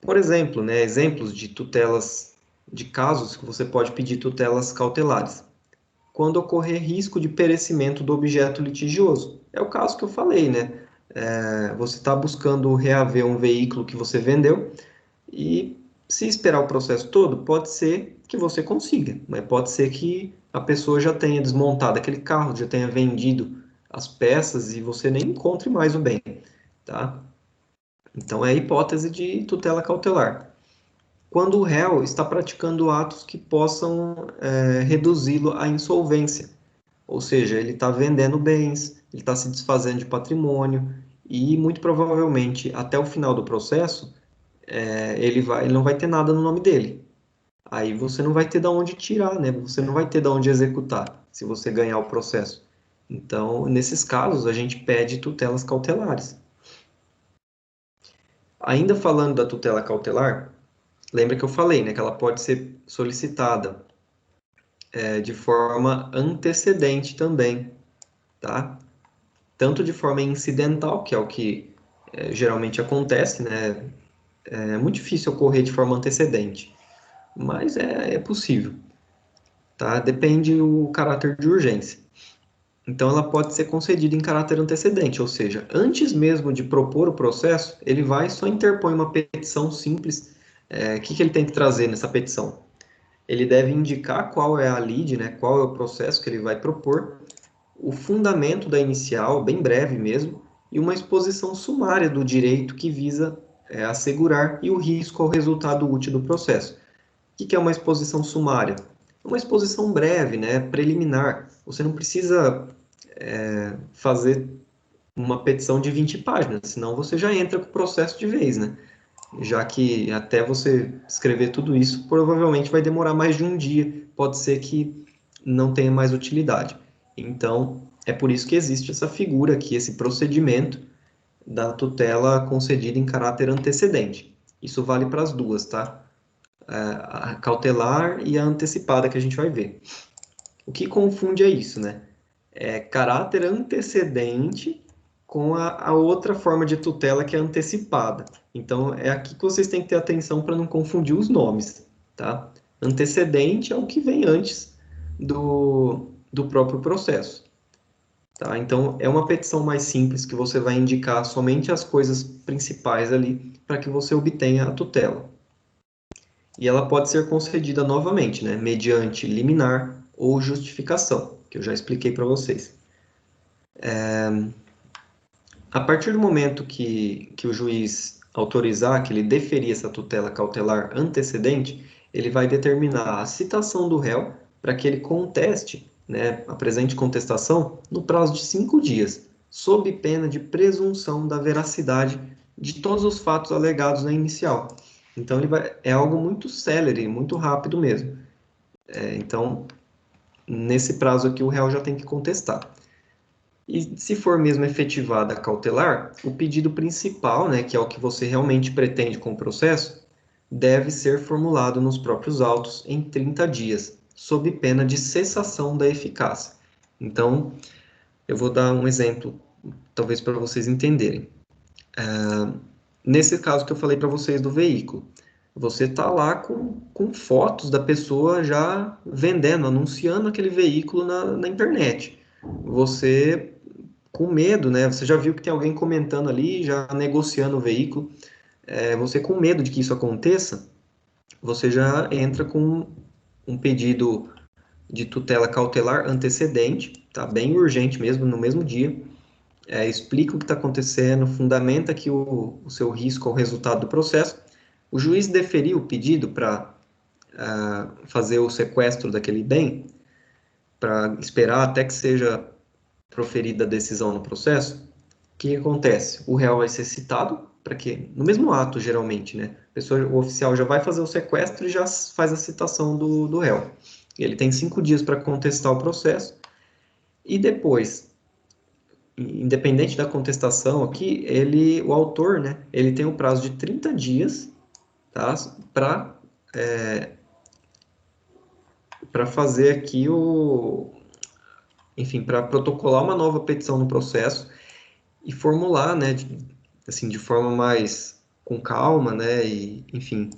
Por exemplo, né, exemplos de tutelas, de casos que você pode pedir tutelas cautelares. Quando ocorrer risco de perecimento do objeto litigioso. É o caso que eu falei, né? Você está buscando reaver um veículo que você vendeu e se esperar o processo todo, pode ser que você consiga, mas pode ser que a pessoa já tenha desmontado aquele carro, já tenha vendido as peças e você nem encontre mais o bem, tá? Então é a hipótese de tutela cautelar. Quando o réu está praticando atos que possam reduzi-lo à insolvência, ou seja, ele está vendendo bens, ele está se desfazendo de patrimônio e muito provavelmente até o final do processo ele não vai ter nada no nome dele. Aí você não vai ter de onde tirar, né? Você não vai ter de onde executar se você ganhar o processo. Então, nesses casos, a gente pede tutelas cautelares. Ainda falando da tutela cautelar, lembra que eu falei, né, que ela pode ser solicitada de forma antecedente também, tá? Tanto de forma incidental, que é o que geralmente acontece, né? É muito difícil ocorrer de forma antecedente, mas é possível, tá? Depende do caráter de urgência. Então, ela pode ser concedida em caráter antecedente, ou seja, antes mesmo de propor o processo, ele vai só interpõe uma petição simples. O que ele tem que trazer nessa petição? Ele deve indicar qual é a lide, né, qual é o processo que ele vai propor, o fundamento da inicial, bem breve mesmo, e uma exposição sumária do direito que visa assegurar e o risco ao resultado útil do processo. O que é uma exposição sumária? Uma exposição breve, né, preliminar. Você não precisa fazer uma petição de 20 páginas, senão você já entra com o processo de vez, né? Já que até você escrever tudo isso, provavelmente vai demorar mais de um dia, pode ser que não tenha mais utilidade. Então, é por isso que existe essa figura aqui, esse procedimento da tutela concedida em caráter antecedente. Isso vale para as duas, tá? A cautelar e a antecipada que a gente vai ver. O que confunde é isso, né? É caráter antecedente com a outra forma de tutela que é antecipada. Então, é aqui que vocês têm que ter atenção para não confundir os nomes, tá? Antecedente é o que vem antes do próprio processo, tá? Então, é uma petição mais simples que você vai indicar somente as coisas principais ali para que você obtenha a tutela. E ela pode ser concedida novamente, né? Mediante liminar ou justificação, que eu já expliquei para vocês. A partir do momento que o juiz autorizar, que ele deferir essa tutela cautelar antecedente, ele vai determinar a citação do réu para que ele conteste, né, apresente contestação no prazo de 5 dias, sob pena de presunção da veracidade de todos os fatos alegados na inicial. Então, é algo muito célere, muito rápido mesmo. Então, nesse prazo aqui, o réu já tem que contestar. E se for mesmo efetivada a cautelar, o pedido principal, né, que é o que você realmente pretende com o processo, deve ser formulado nos próprios autos em 30 dias, sob pena de cessação da eficácia. Então, eu vou dar um exemplo, talvez para vocês entenderem. Nesse caso que eu falei para vocês do veículo, você está lá com fotos da pessoa já vendendo, anunciando aquele veículo na internet. Você com medo, né? Você já viu que tem alguém comentando ali, já negociando o veículo. Você com medo de que isso aconteça, você já entra com um pedido de tutela cautelar antecedente, tá? Bem urgente mesmo, no mesmo dia. Explica o que está acontecendo, fundamenta aqui o seu risco ao resultado do processo, O juiz deferiu o pedido para fazer o sequestro daquele bem, para esperar até que seja proferida a decisão no processo. O que acontece? O réu vai ser citado, para quê? No mesmo ato, geralmente, né? O oficial já vai fazer o sequestro e já faz a citação do réu. Ele tem 5 dias para contestar o processo, e depois, independente da contestação aqui, o autor, né, ele tem o prazo de 30 dias, tá, para fazer aqui enfim, para protocolar uma nova petição no processo e formular, né, assim, de forma mais com calma, né, e, enfim,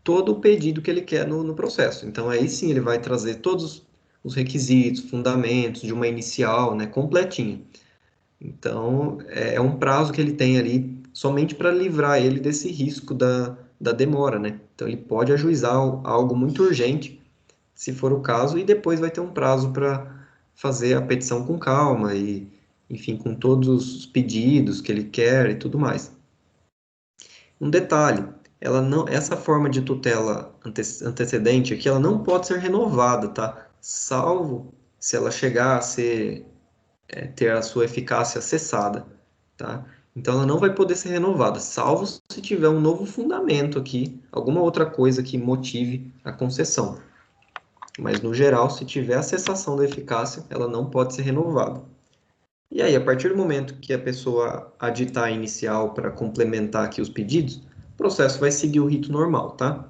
todo o pedido que ele quer no processo. Então, aí sim ele vai trazer todos os requisitos, fundamentos de uma inicial, né, completinha. Então, é um prazo que ele tem ali somente para livrar ele desse risco da demora, né? Então, ele pode ajuizar algo muito urgente, se for o caso, e depois vai ter um prazo para fazer a petição com calma e, enfim, com todos os pedidos que ele quer e tudo mais. Um detalhe, essa forma de tutela antecedente aqui, ela não pode ser renovada, tá? Salvo se ela chegar a ter a sua eficácia cessada, tá? Então ela não vai poder ser renovada, salvo se tiver um novo fundamento aqui, alguma outra coisa que motive a concessão. Mas no geral, se tiver a cessação da eficácia, ela não pode ser renovada. E aí, a partir do momento que a pessoa aditar a inicial para complementar aqui os pedidos, o processo vai seguir o rito normal, tá?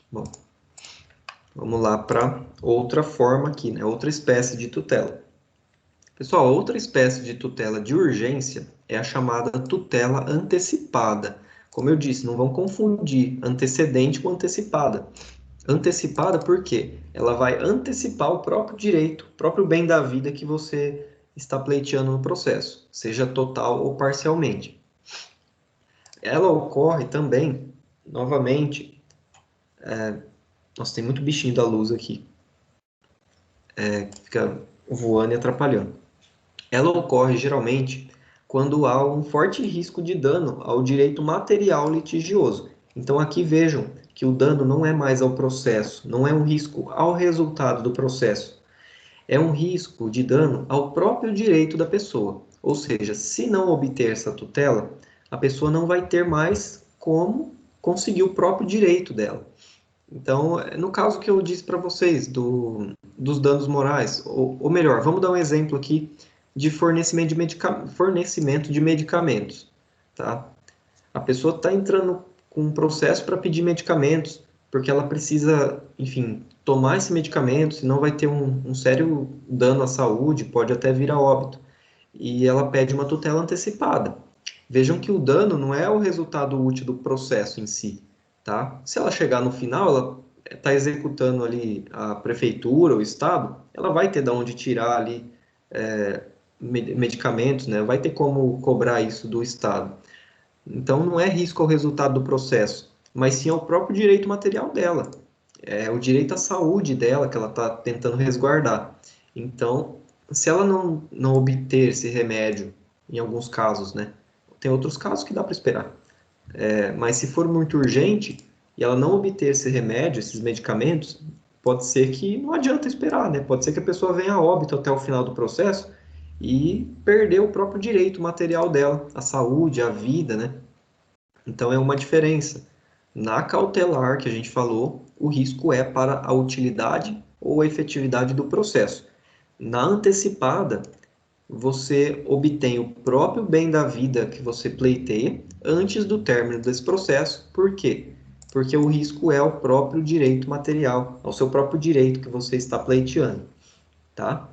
Bom, vamos lá para outra forma aqui, né? Outra espécie de tutela. Pessoal, outra espécie de tutela de urgência é a chamada tutela antecipada. Como eu disse, não vão confundir antecedente com antecipada. Antecipada por quê? Ela vai antecipar o próprio direito, o próprio bem da vida que você está pleiteando no processo, seja total ou parcialmente. Ela ocorre também, novamente, nossa, tem muito bichinho da luz aqui, fica voando e atrapalhando. Ela ocorre geralmente quando há um forte risco de dano ao direito material litigioso. Então aqui vejam que o dano não é mais ao processo, não é um risco ao resultado do processo, é um risco de dano ao próprio direito da pessoa. Ou seja, se não obter essa tutela, a pessoa não vai ter mais como conseguir o próprio direito dela. Então, no caso que eu disse para vocês dos danos morais, ou melhor, vamos dar um exemplo aqui de fornecimento de medicamentos, tá? A pessoa está entrando com um processo para pedir medicamentos, porque ela precisa, enfim, tomar esse medicamento, senão vai ter um sério dano à saúde, pode até vir a óbito. E ela pede uma tutela antecipada. Vejam que o dano não é o resultado útil do processo em si, tá? Se ela chegar no final, ela está executando ali a prefeitura, o estado, ela vai ter de onde tirar ali medicamentos, né? Vai ter como cobrar isso do estado. Então, não é risco ao resultado do processo, mas sim ao próprio direito material dela. É o direito à saúde dela que ela está tentando resguardar. Então, se ela não obter esse remédio, em alguns casos, né? Tem outros casos que dá para esperar. Mas se for muito urgente e ela não obter esse remédio, esses medicamentos, pode ser que não adianta esperar, né? Pode ser que a pessoa venha a óbito até o final do processo e perder o próprio direito material dela, a saúde, a vida, né? Então é uma diferença. Na cautelar que a gente falou, o risco é para a utilidade ou a efetividade do processo. Na antecipada, você obtém o próprio bem da vida que você pleiteia antes do término desse processo. Por quê? Porque o risco é ao próprio direito material, ao seu próprio direito que você está pleiteando, tá?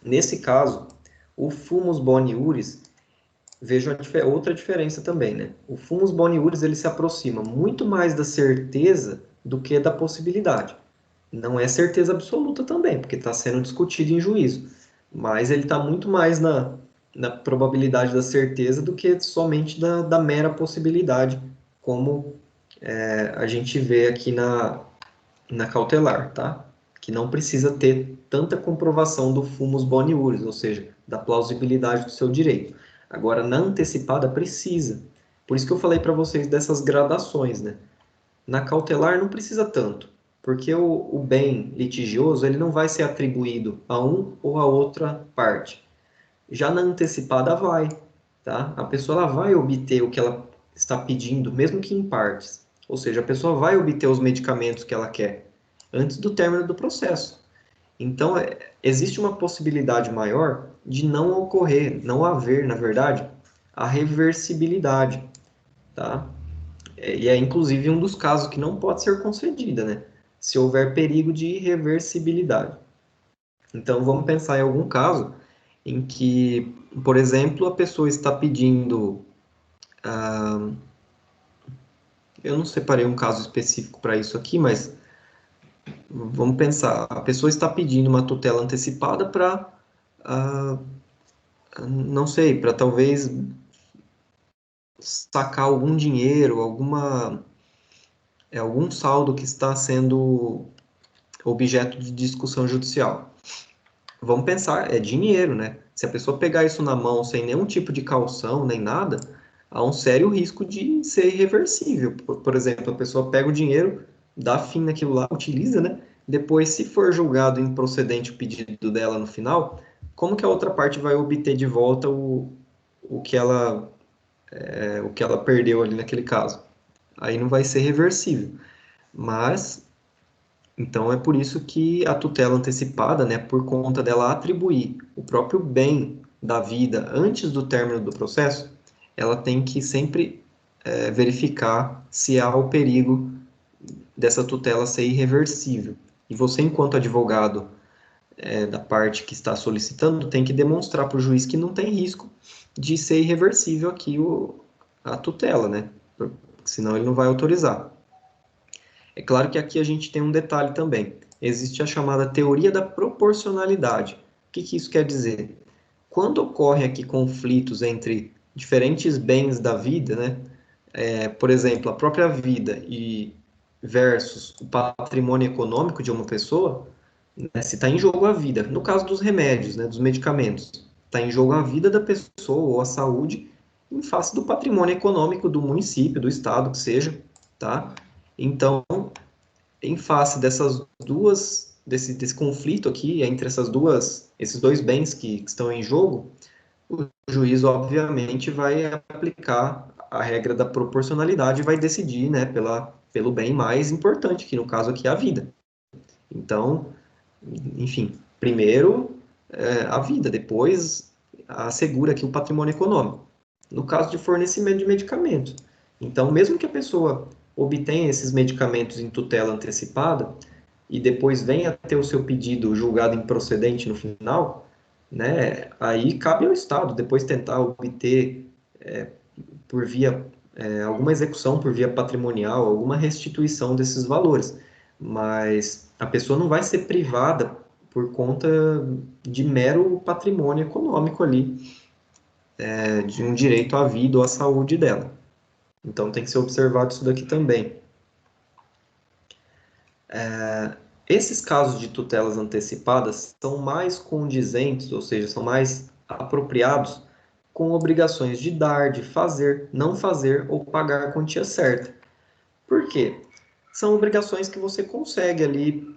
Nesse caso, o fumus boni iuris, vejo outra diferença também, né? O fumus boni iuris, ele se aproxima muito mais da certeza do que da possibilidade. Não é certeza absoluta também, porque está sendo discutido em juízo, mas ele está muito mais na probabilidade da certeza do que somente da mera possibilidade, como a gente vê aqui na cautelar, tá? que não precisa ter tanta comprovação do fumus boni iuris, ou seja, da plausibilidade do seu direito. Agora, na antecipada, precisa. Por isso que eu falei para vocês dessas gradações, né? Na cautelar não precisa tanto, porque o bem litigioso ele não vai ser atribuído a um ou a outra parte. Já na antecipada vai, tá? A pessoa ela vai obter o que ela está pedindo, mesmo que em partes. Ou seja, a pessoa vai obter os medicamentos que ela quer antes do término do processo. Então, existe uma possibilidade maior de não ocorrer, não haver, na verdade, a reversibilidade, tá? E é inclusive um dos casos que não pode ser concedida, né? Se houver perigo de irreversibilidade. Então, vamos pensar em algum caso em que, por exemplo, a pessoa está pedindo. Eu não separei um caso específico para isso aqui, mas vamos pensar. A pessoa está pedindo uma tutela antecipada para, não sei, para talvez sacar algum dinheiro, algum saldo que está sendo objeto de discussão judicial. Vamos pensar, é dinheiro, né? Se a pessoa pegar isso na mão sem nenhum tipo de caução, nem nada, há um sério risco de ser irreversível. Por exemplo, a pessoa pega o dinheiro, dá fim naquilo lá, utiliza, né? Depois, se for julgado improcedente o pedido dela no final, como que a outra parte vai obter de volta o que ela perdeu ali naquele caso? Aí não vai ser reversível. Mas então, é por isso que a tutela antecipada, né, por conta dela atribuir o próprio bem da vida antes do término do processo, ela tem que sempre verificar se há o perigo dessa tutela ser irreversível. E você, enquanto advogado da parte que está solicitando, tem que demonstrar para o juiz que não tem risco de ser irreversível aqui a tutela, né? Senão ele não vai autorizar. É claro que aqui a gente tem um detalhe também. Existe a chamada teoria da proporcionalidade. O que isso quer dizer? Quando ocorrem aqui conflitos entre diferentes bens da vida, né? Por exemplo, a própria vida e versus o patrimônio econômico de uma pessoa, né? Se está em jogo a vida, no caso dos remédios, né? Dos medicamentos, está em jogo a vida da pessoa ou a saúde em face do patrimônio econômico do município, do estado, que seja, tá? Então, em face desse conflito aqui entre esses dois bens que estão em jogo, o juiz obviamente vai aplicar a regra da proporcionalidade e vai decidir, né, pelo bem mais importante, que no caso aqui é a vida. Então, enfim, primeiro a vida, depois assegura aqui o patrimônio econômico. No caso de fornecimento de medicamentos. Então, mesmo que a pessoa obtenha esses medicamentos em tutela antecipada e depois venha a ter o seu pedido julgado improcedente no final, né, aí cabe ao Estado depois tentar obter por via alguma execução por via patrimonial, alguma restituição desses valores. Mas a pessoa não vai ser privada por conta de mero patrimônio econômico ali, de um direito à vida ou à saúde dela. Então tem que ser observado isso daqui também. Esses casos de tutelas antecipadas são mais condizentes, ou seja, são mais apropriados com obrigações de dar, de fazer, não fazer ou pagar a quantia certa. Por quê? São obrigações que você consegue ali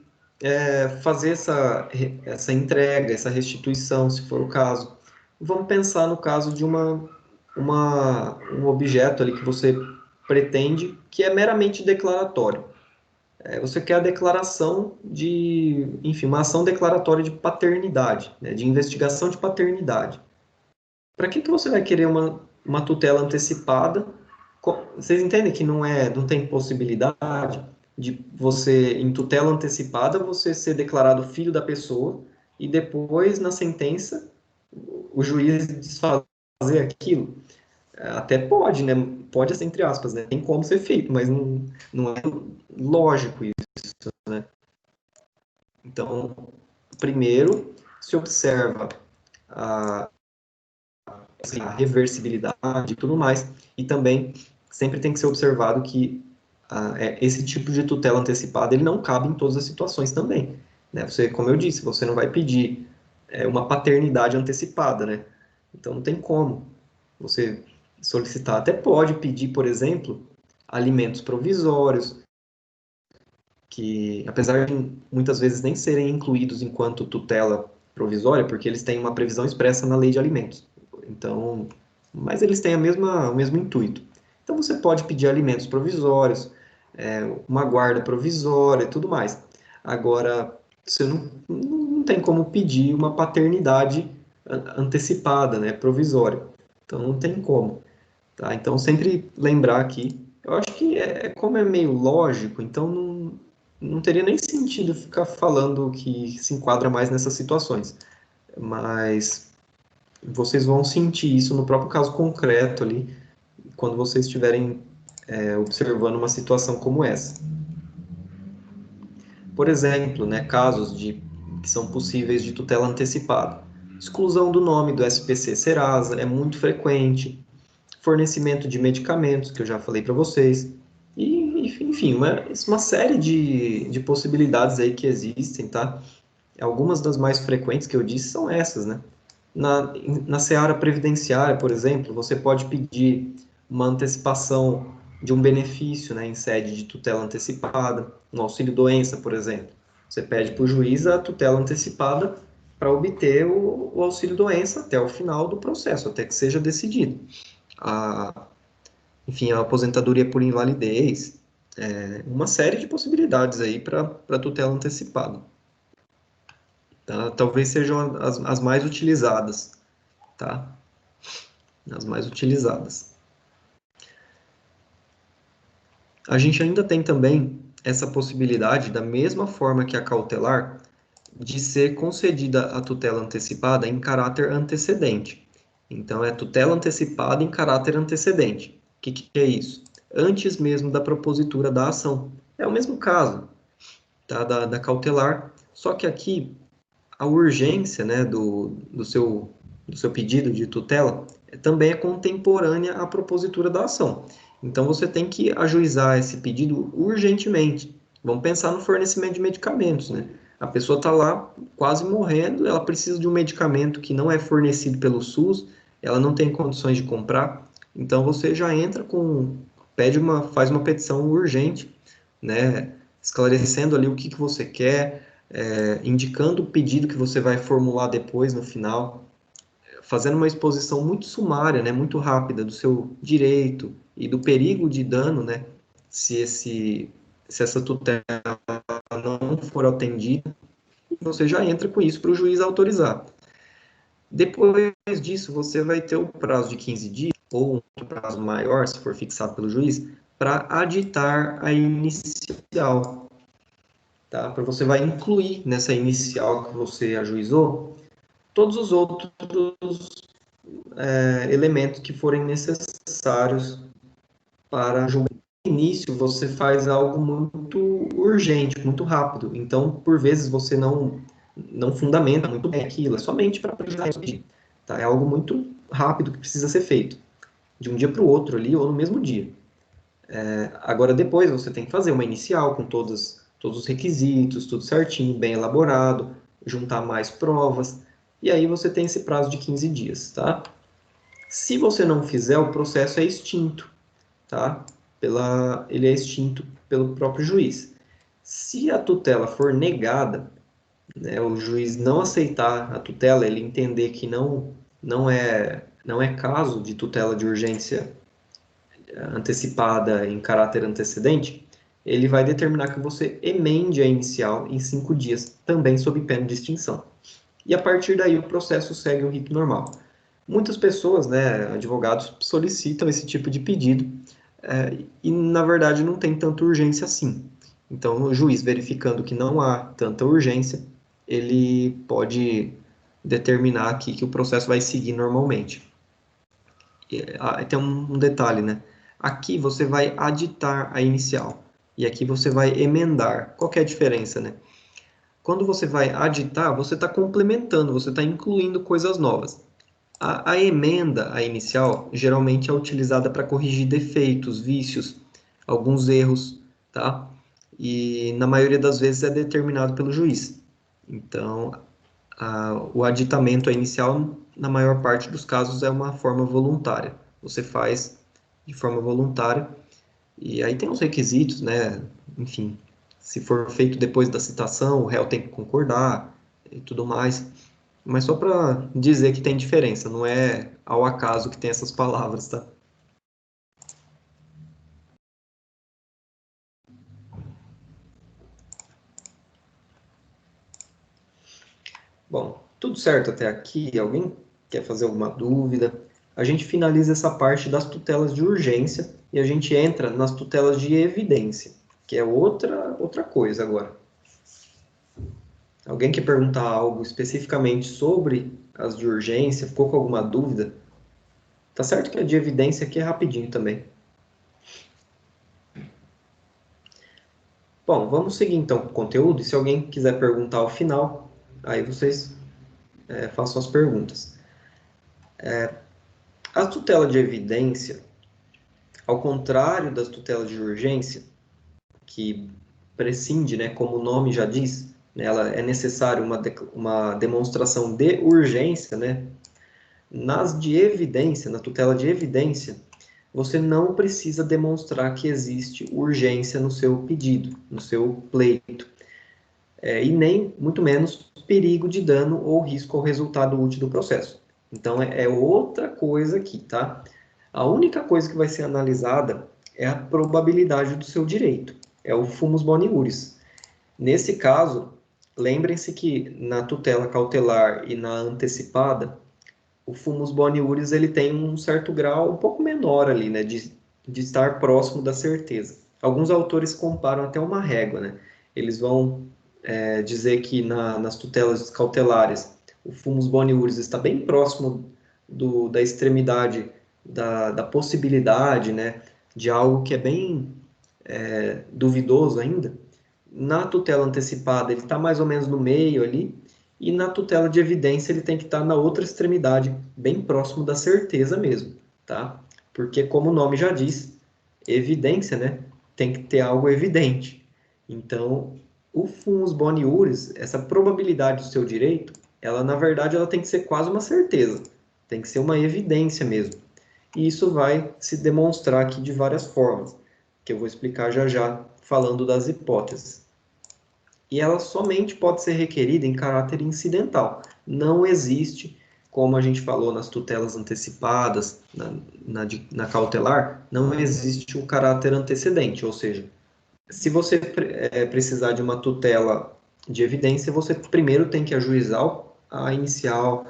fazer essa entrega, essa restituição, se for o caso. Vamos pensar no caso de um objeto ali que você pretende que é meramente declaratório. Você quer a declaração enfim, uma ação declaratória de paternidade, né, de investigação de paternidade. Para que você vai querer uma tutela antecipada? Vocês entendem que não tem possibilidade de você, em tutela antecipada, você ser declarado filho da pessoa e depois, na sentença, o juiz desfazer aquilo? Até pode, né? Pode, assim, entre aspas, né? Tem como ser feito, mas não é lógico isso, né? Então, primeiro, se observa a, a reversibilidade e tudo mais, e também sempre tem que ser observado que esse tipo de tutela antecipada ele não cabe em todas as situações também. né? Você, como eu disse, você não vai pedir uma paternidade antecipada, né? Então não tem como você solicitar. Até pode pedir, por exemplo, alimentos provisórios, que apesar de muitas vezes nem serem incluídos enquanto tutela provisória, porque eles têm uma previsão expressa na lei de alimentos. Então, mas eles têm o mesmo intuito. Então você pode pedir alimentos provisórios, uma guarda provisória e tudo mais. Agora, você não tem como pedir uma paternidade antecipada, né, provisória. Então não tem como. Tá? Então sempre lembrar aqui, eu acho que como é meio lógico, então não teria nem sentido ficar falando que se enquadra mais nessas situações. Mas vocês vão sentir isso no próprio caso concreto ali, quando vocês estiverem observando uma situação como essa. Por exemplo, né, casos que são possíveis de tutela antecipada. Exclusão do nome do SPC Serasa é muito frequente. Fornecimento de medicamentos, que eu já falei para vocês. E, enfim, uma série de possibilidades aí que existem, tá? Algumas das mais frequentes que eu disse são essas, né? Na seara previdenciária, por exemplo, você pode pedir uma antecipação de um benefício, né, em sede de tutela antecipada, um auxílio-doença, por exemplo. Você pede para o juiz a tutela antecipada para obter o auxílio-doença até o final do processo, até que seja decidido. Enfim, a aposentadoria por invalidez, uma série de possibilidades aí para tutela antecipada. Tá? Talvez sejam as mais utilizadas, tá? As mais utilizadas. A gente ainda tem também essa possibilidade, da mesma forma que a cautelar, de ser concedida a tutela antecipada em caráter antecedente. Então, é tutela antecipada em caráter antecedente. O que é isso? Antes mesmo da propositura da ação. É o mesmo caso, tá? Da cautelar, só que aqui a urgência, né, do seu pedido de tutela também é contemporânea à propositura da ação. Então, você tem que ajuizar esse pedido urgentemente. Vamos pensar no fornecimento de medicamentos, né? A pessoa está lá quase morrendo, ela precisa de um medicamento que não é fornecido pelo SUS, ela não tem condições de comprar, então você já entra faz uma petição urgente, né? Esclarecendo ali o que você quer, indicando o pedido que você vai formular depois no final, fazendo uma exposição muito sumária, né, muito rápida do seu direito e do perigo de dano, né, se essa tutela não for atendida, você já entra com isso para o juiz autorizar. Depois disso, você vai ter o prazo de 15 dias, ou um prazo maior, se for fixado pelo juiz, para aditar a inicial. Tá? Para você vai incluir nessa inicial que você ajuizou todos os outros elementos que forem necessários para julgar. No início, você faz algo muito urgente, muito rápido. Então, por vezes, você não fundamenta muito bem aquilo, é somente para ajudar a pedir. Tá? É algo muito rápido que precisa ser feito, de um dia para o outro ali, ou no mesmo dia. Agora, depois, você tem que fazer uma inicial com todos os requisitos, tudo certinho, bem elaborado, juntar mais provas, e aí você tem esse prazo de 15 dias, tá? Se você não fizer, o processo é extinto, tá? Ele é extinto pelo próprio juiz. Se a tutela for negada, né, o juiz não aceitar a tutela, ele entender que não é caso de tutela de urgência antecipada em caráter antecedente, ele vai determinar que você emende a inicial em 5 dias, também sob pena de extinção. E a partir daí o processo segue o rito normal. Muitas pessoas, né, advogados, solicitam esse tipo de pedido e, na verdade, não tem tanta urgência assim. Então, o juiz, verificando que não há tanta urgência, ele pode determinar aqui que o processo vai seguir normalmente. Tem um detalhe, né? Aqui você vai aditar a inicial e aqui você vai emendar. Qual que é a diferença, né? Quando você vai aditar, você está complementando, você está incluindo coisas novas. A emenda, a inicial, geralmente é utilizada para corrigir defeitos, vícios, alguns erros, tá? E na maioria das vezes é determinado pelo juiz. Então, o aditamento inicial, na maior parte dos casos, é uma forma voluntária. Você faz de forma voluntária, e aí tem os requisitos, né? Enfim, se for feito depois da citação, o réu tem que concordar e tudo mais. Mas só para dizer que tem diferença, não é ao acaso que tem essas palavras, tá? Bom, tudo certo até aqui? Alguém quer fazer alguma dúvida? A gente finaliza essa parte das tutelas de urgência e a gente entra nas tutelas de evidência, que é outra coisa agora. Alguém quer perguntar algo especificamente sobre as de urgência? Ficou com alguma dúvida? Tá certo que a de evidência aqui é rapidinho também. Bom, vamos seguir então com o conteúdo e se alguém quiser perguntar ao final, aí vocês façam as perguntas. A tutela de evidência, ao contrário das tutelas de urgência, que prescinde, né, como o nome já diz, né, ela é necessário uma demonstração de urgência, né? Nas de evidência, na tutela de evidência, você não precisa demonstrar que existe urgência no seu pedido, no seu pleito, e nem, muito menos, perigo de dano ou risco ao resultado útil do processo. Então, é outra coisa aqui, tá? A única coisa que vai ser analisada é a probabilidade do seu direito, é o fumus boni iuris. Nesse caso, lembrem-se que na tutela cautelar e na antecipada, o fumus boni iuris ele tem um certo grau um pouco menor ali, né, de estar próximo da certeza. Alguns autores comparam até uma régua, né? Eles vão dizer que nas tutelas cautelares o fumus boni iuris está bem próximo da extremidade da possibilidade, né, de algo que é bem duvidoso ainda. Na tutela antecipada ele está mais ou menos no meio ali, e na tutela de evidência ele tem que estar na outra extremidade, bem próximo da certeza mesmo, tá? Porque como o nome já diz, evidência, né? Tem que ter algo evidente. Então, o fumus boni iuris, essa probabilidade do seu direito, ela na verdade ela tem que ser quase uma certeza, tem que ser uma evidência mesmo. E isso vai se demonstrar aqui de várias formas, que eu vou explicar já já, falando das hipóteses. E ela somente pode ser requerida em caráter incidental. Não existe, como a gente falou nas tutelas antecipadas, na cautelar, não existe o caráter antecedente, ou seja, se você precisar de uma tutela de evidência, você primeiro tem que ajuizar a inicial,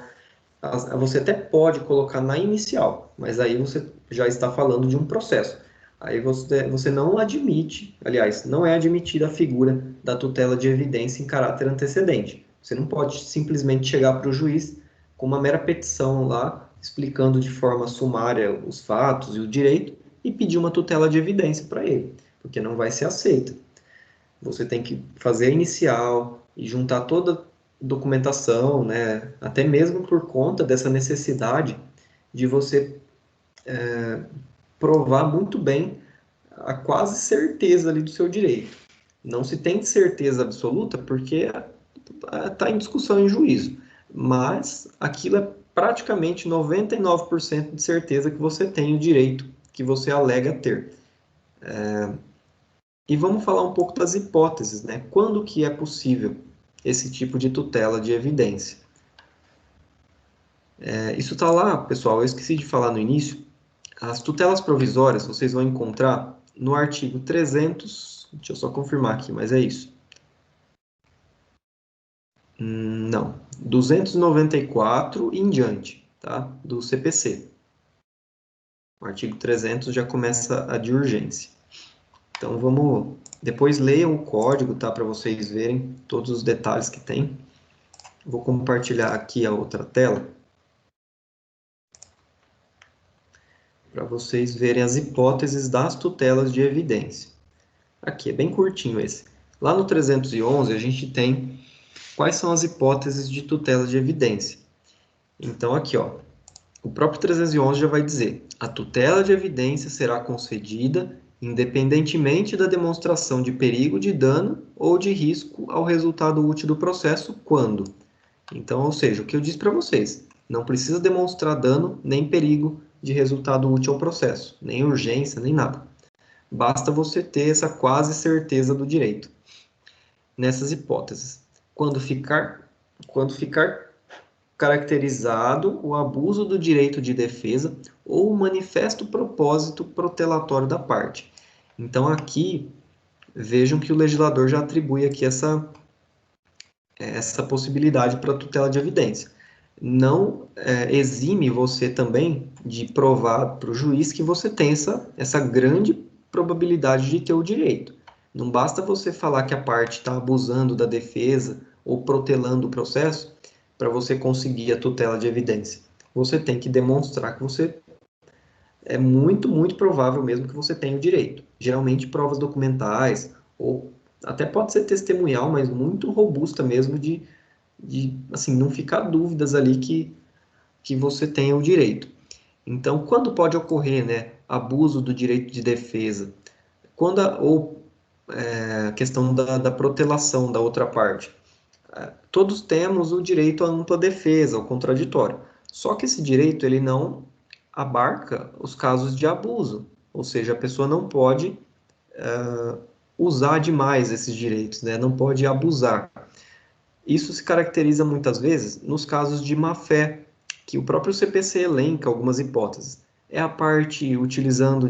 você até pode colocar na inicial, mas aí você já está falando de um processo. Aí você não admite, aliás, não é admitida a figura da tutela de evidência em caráter antecedente. Você não pode simplesmente chegar para o juiz com uma mera petição lá, explicando de forma sumária os fatos e o direito, e pedir uma tutela de evidência para ele, porque não vai ser aceita. Você tem que fazer a inicial e juntar toda a documentação, né? Até mesmo por conta dessa necessidade de você provar muito bem a quase certeza ali do seu direito. Não se tem certeza absoluta porque está em discussão em juízo, mas aquilo é praticamente 99% de certeza que você tem o direito que você alega ter. E vamos falar um pouco das hipóteses, né? Quando que é possível esse tipo de tutela de evidência? Isso está lá, pessoal, eu esqueci de falar no início. As tutelas provisórias vocês vão encontrar no artigo 300, deixa eu só confirmar aqui, mas é isso. Não, 294 em diante, tá? Do CPC. O artigo 300 já começa a de urgência. Então vamos, depois leiam o código, tá? Para vocês verem todos os detalhes que tem. Vou compartilhar aqui a outra tela para vocês verem as hipóteses das tutelas de evidência. Aqui é bem curtinho esse. Lá no 311 a gente tem quais são as hipóteses de tutela de evidência. Então aqui, o próprio 311 já vai dizer: a tutela de evidência será concedida independentemente da demonstração de perigo de dano ou de risco ao resultado útil do processo, quando. Então, ou seja, o que eu disse para vocês, não precisa demonstrar dano nem perigo de resultado útil ao processo, nem urgência, nem nada. Basta você ter essa quase certeza do direito. Nessas hipóteses, quando ficar caracterizado o abuso do direito de defesa ou o manifesto propósito protelatório da parte. Então, aqui, vejam que o legislador já atribui aqui essa possibilidade para tutela de evidência. Não exime você também de provar para o juiz que você tem essa grande probabilidade de ter o direito. Não basta você falar que a parte está abusando da defesa ou protelando o processo para você conseguir a tutela de evidência. Você tem que demonstrar que você é muito, muito provável mesmo que você tenha o direito. Geralmente provas documentais ou até pode ser testemunhal, mas muito robusta mesmo de assim, não ficar dúvidas ali que você tenha o direito. Então, quando pode ocorrer, né, abuso do direito de defesa, ou a questão da protelação da outra parte. Todos temos o direito à ampla defesa, ao contraditório. Só que esse direito ele não abarca os casos de abuso, ou seja, a pessoa não pode usar demais esses direitos, né? Não pode abusar. Isso se caracteriza muitas vezes nos casos de má-fé, que o próprio CPC elenca algumas hipóteses. É a parte utilizando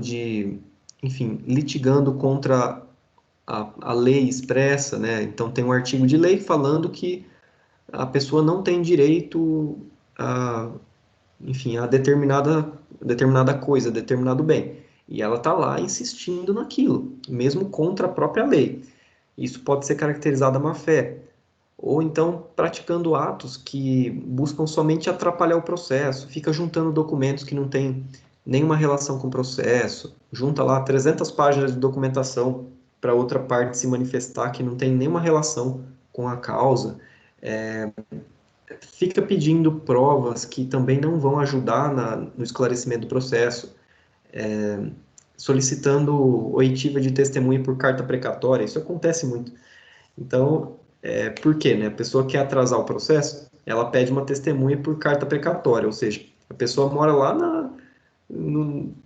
enfim, litigando contra a lei expressa, né? Então tem um artigo de lei falando que a pessoa não tem direito a, enfim, a determinada coisa, determinado bem. E ela está lá insistindo naquilo, mesmo contra a própria lei. Isso pode ser caracterizado a má-fé. Ou então praticando atos que buscam somente atrapalhar o processo, fica juntando documentos que não têm nenhuma relação com o processo, junta lá 300 páginas de documentação para outra parte se manifestar que não tem nenhuma relação com a causa, fica pedindo provas que também não vão ajudar no esclarecimento do processo, solicitando oitiva de testemunha por carta precatória, isso acontece muito. Então, por quê, né? A pessoa quer atrasar o processo, ela pede uma testemunha por carta precatória, ou seja, a pessoa mora lá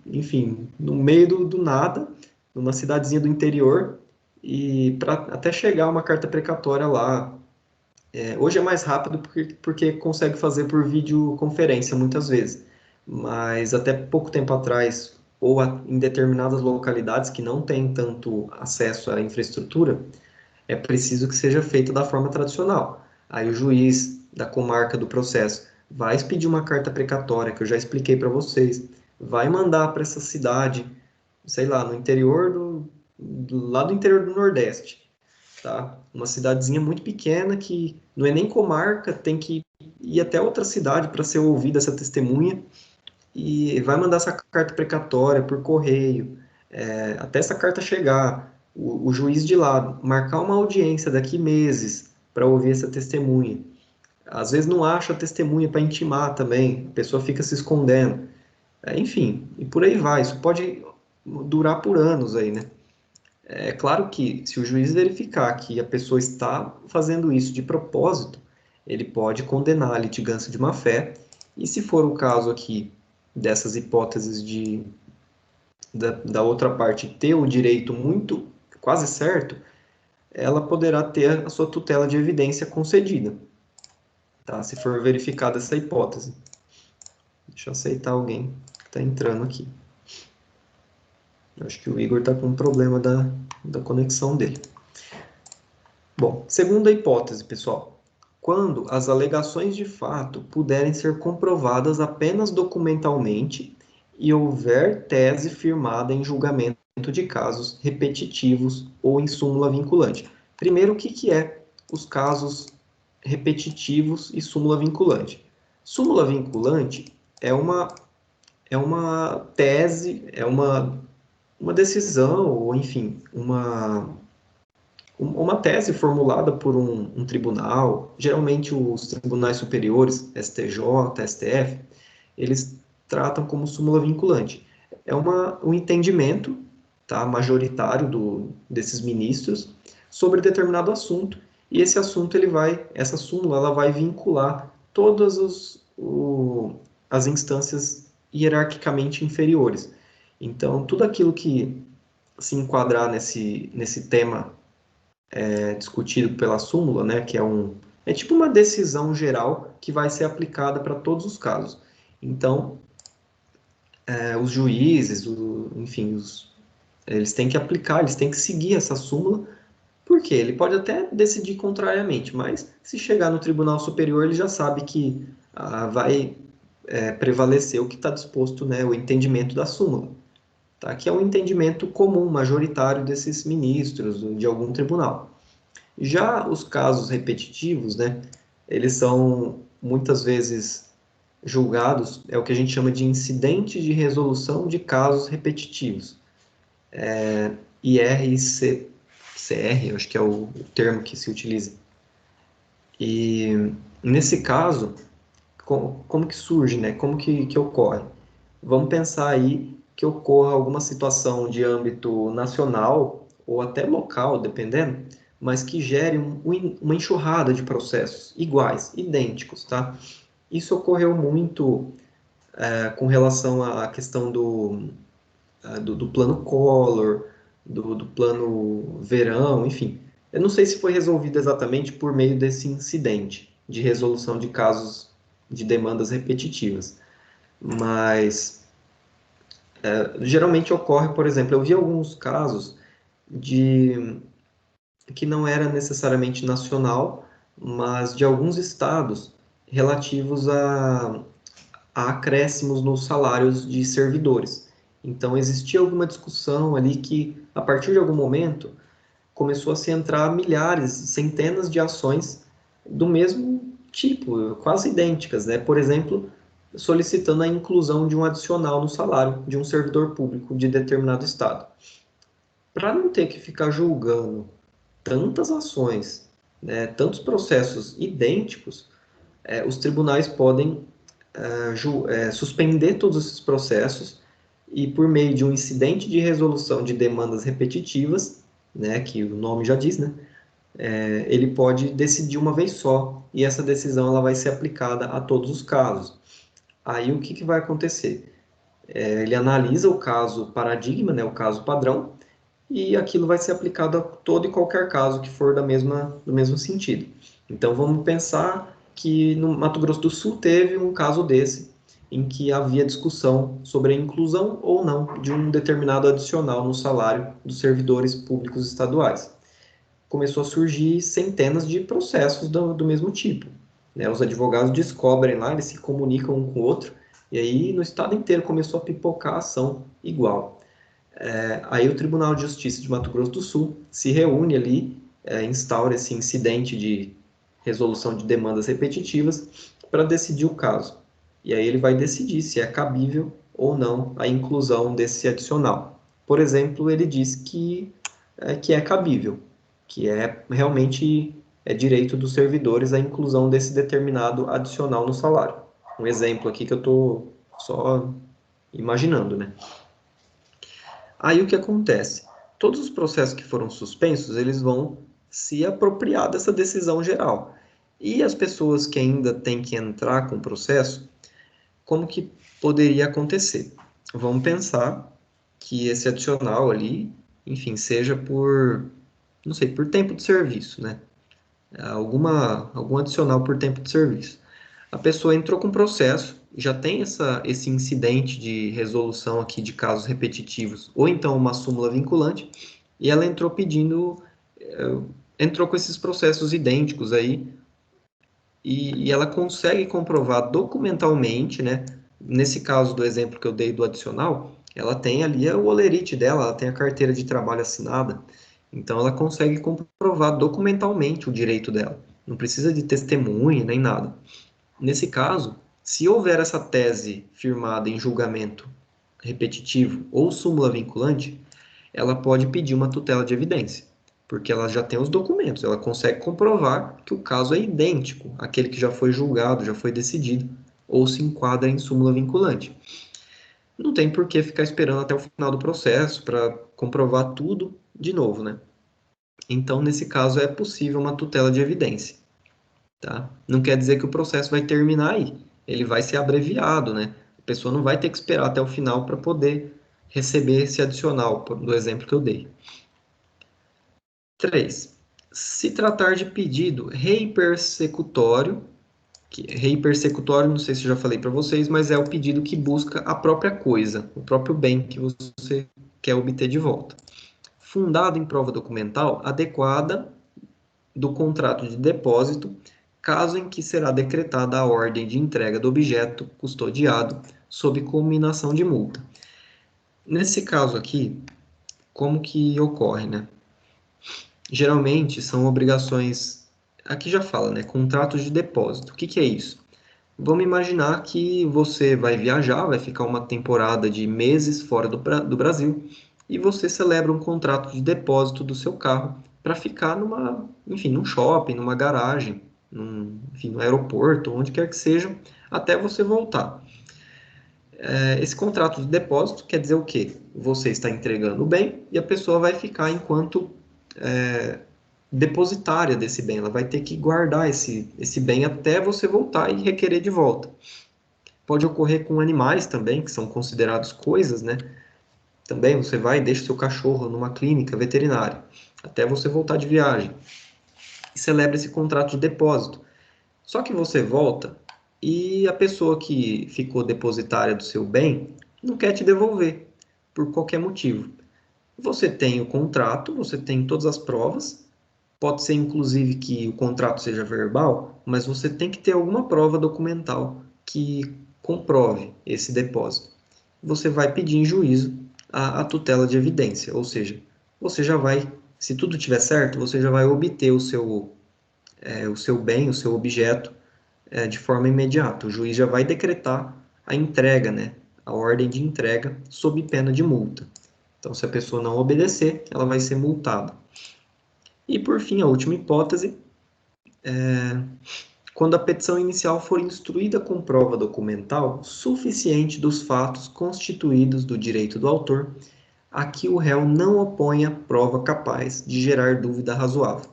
enfim, no meio do nada, numa cidadezinha do interior, e para até chegar uma carta precatória lá. Hoje é mais rápido porque consegue fazer por videoconferência muitas vezes, mas até pouco tempo atrás, ou em determinadas localidades que não têm tanto acesso à infraestrutura, é preciso que seja feita da forma tradicional. Aí o juiz da comarca do processo vai expedir uma carta precatória, que eu já expliquei para vocês, vai mandar para essa cidade, sei lá, no interior lá do interior do Nordeste, tá? Uma cidadezinha muito pequena que não é nem comarca, tem que ir até outra cidade para ser ouvida essa testemunha e vai mandar essa carta precatória por correio, até essa carta chegar, o juiz de lá marcar uma audiência daqui meses para ouvir essa testemunha. Às vezes não acha a testemunha para intimar também, a pessoa fica se escondendo. Enfim, e por aí vai. Isso pode durar por anos aí, né? É claro que se o juiz verificar que a pessoa está fazendo isso de propósito, ele pode condenar a litigância de má-fé, e se for o caso aqui dessas hipóteses da outra parte ter o direito muito quase certo, ela poderá ter a sua tutela de evidência concedida, tá? Se for verificada essa hipótese. Deixa eu aceitar alguém que está entrando aqui. Acho que o Igor está com um problema da conexão dele. Bom, segunda hipótese, pessoal. Quando as alegações de fato puderem ser comprovadas apenas documentalmente e houver tese firmada em julgamento de casos repetitivos ou em súmula vinculante. Primeiro, o que é os casos repetitivos e súmula vinculante? Súmula vinculante é uma tese, uma decisão, ou enfim, uma tese formulada por um tribunal, geralmente os tribunais superiores, STJ, STF, eles tratam como súmula vinculante. É um entendimento tá, majoritário desses ministros sobre determinado assunto, e esse assunto essa súmula, ela vai vincular todas as instâncias hierarquicamente inferiores. Então, tudo aquilo que se enquadrar nesse tema discutido pela súmula, né, que é tipo uma decisão geral que vai ser aplicada para todos os casos. Então, os juízes, enfim, eles têm que aplicar, eles têm que seguir essa súmula, porque ele pode até decidir contrariamente, mas se chegar no Tribunal Superior, ele já sabe que vai prevalecer o que está disposto, né, o entendimento da súmula, tá? Que é um entendimento comum, majoritário desses ministros de algum tribunal. Já os casos repetitivos, né, eles são muitas vezes julgados, é o que a gente chama de incidente de resolução de casos repetitivos. IRCR, acho que é o termo que se utiliza. E nesse caso, como que surge, né? Como que ocorre? Vamos pensar aí que ocorra alguma situação de âmbito nacional ou até local, dependendo, mas que gere uma enxurrada de processos iguais, idênticos, tá? Isso ocorreu muito com relação à questão do plano Collor, do plano Verão, enfim. Eu não sei se foi resolvido exatamente por meio desse incidente de resolução de casos de demandas repetitivas, mas geralmente ocorre, por exemplo, eu vi alguns casos de que não era necessariamente nacional, mas de alguns estados relativos a acréscimos nos salários de servidores. Então, existia alguma discussão ali que, a partir de algum momento, começou a se entrar milhares, centenas de ações do mesmo tipo, quase idênticas, né? Por exemplo, solicitando a inclusão de um adicional no salário de um servidor público de determinado estado. Para não ter que ficar julgando tantas ações, né, tantos processos idênticos, os tribunais podem suspender todos esses processos e, por meio de um incidente de resolução de demandas repetitivas, né, que o nome já diz, né, ele pode decidir uma vez só e essa decisão ela vai ser aplicada a todos os casos. Aí o que vai acontecer? Ele analisa o caso paradigma, né, o caso padrão, e aquilo vai ser aplicado a todo e qualquer caso que for do mesmo sentido. Então vamos pensar que no Mato Grosso do Sul teve um caso desse, em que havia discussão sobre a inclusão ou não de um determinado adicional no salário dos servidores públicos estaduais. Começou a surgir centenas de processos do mesmo tipo, né? Os advogados descobrem lá, eles se comunicam um com o outro, e aí no estado inteiro começou a pipocar a ação igual. Aí o Tribunal de Justiça de Mato Grosso do Sul se reúne ali, instaura esse incidente de resolução de demandas repetitivas para decidir o caso. E aí ele vai decidir se é cabível ou não a inclusão desse adicional. Por exemplo, ele diz que é cabível, que é realmente direito dos servidores a inclusão desse determinado adicional no salário. Um exemplo aqui que eu estou só imaginando, né? Aí o que acontece? Todos os processos que foram suspensos, eles vão se apropriar dessa decisão geral. E as pessoas que ainda têm que entrar com o processo, como que poderia acontecer? Vamos pensar que esse adicional ali, enfim, seja não sei, por tempo de serviço, né? Algum adicional por tempo de serviço. A pessoa entrou com processo, já tem esse incidente de resolução aqui de casos repetitivos, ou então uma súmula vinculante, e ela entrou entrou com esses processos idênticos aí, e ela consegue comprovar documentalmente, né? Nesse caso do exemplo que eu dei do adicional, ela tem ali o holerite dela, ela tem a carteira de trabalho assinada, então ela consegue comprovar documentalmente o direito dela. Não precisa de testemunha nem nada. Nesse caso, se houver essa tese firmada em julgamento repetitivo ou súmula vinculante, ela pode pedir uma tutela de evidência, porque ela já tem os documentos, ela consegue comprovar que o caso é idêntico àquele que já foi julgado, já foi decidido, ou se enquadra em súmula vinculante. Não tem por que ficar esperando até o final do processo para comprovar tudo de novo, né? Então, nesse caso, é possível uma tutela de evidência, tá? Não quer dizer que o processo vai terminar aí. Ele vai ser abreviado, né? A pessoa não vai ter que esperar até o final para poder receber esse adicional, do exemplo que eu dei. 3. Se tratar de pedido reipersecutório, reipersecutório, não sei se eu já falei para vocês, mas é o pedido que busca a própria coisa, o próprio bem que você quer obter de volta. Fundado em prova documental adequada do contrato de depósito, caso em que será decretada a ordem de entrega do objeto custodiado sob cominação de multa. Nesse caso aqui, como que ocorre, né? Geralmente são obrigações, aqui já fala, né? Contratos de depósito. O que que é isso? Vamos imaginar que você vai viajar, vai ficar uma temporada de meses fora do Brasil e você celebra um contrato de depósito do seu carro para ficar enfim, num shopping, numa garagem, enfim, no aeroporto, onde quer que seja, até você voltar. Esse contrato de depósito quer dizer o quê? Você está entregando o bem e a pessoa vai ficar enquanto depositária desse bem. Ela vai ter que guardar esse bem até você voltar e requerer de volta. Pode ocorrer com animais também, que são considerados coisas, né? Também você vai e deixa o seu cachorro numa clínica veterinária, até você voltar de viagem. E celebra esse contrato de depósito. Só que você volta e a pessoa que ficou depositária do seu bem não quer te devolver, por qualquer motivo. Você tem o contrato, você tem todas as provas, pode ser inclusive que o contrato seja verbal, mas você tem que ter alguma prova documental que comprove esse depósito. Você vai pedir em juízo a tutela de evidência, ou seja, você já vai, se tudo estiver certo, você já vai obter o seu bem, o seu objeto, de forma imediata. O juiz já vai decretar a entrega, né? A ordem de entrega sob pena de multa. Então, se a pessoa não obedecer, ela vai ser multada. E, por fim, a última hipótese, quando a petição inicial for instruída com prova documental suficiente dos fatos constituídos do direito do autor, a que o réu não oponha prova capaz de gerar dúvida razoável.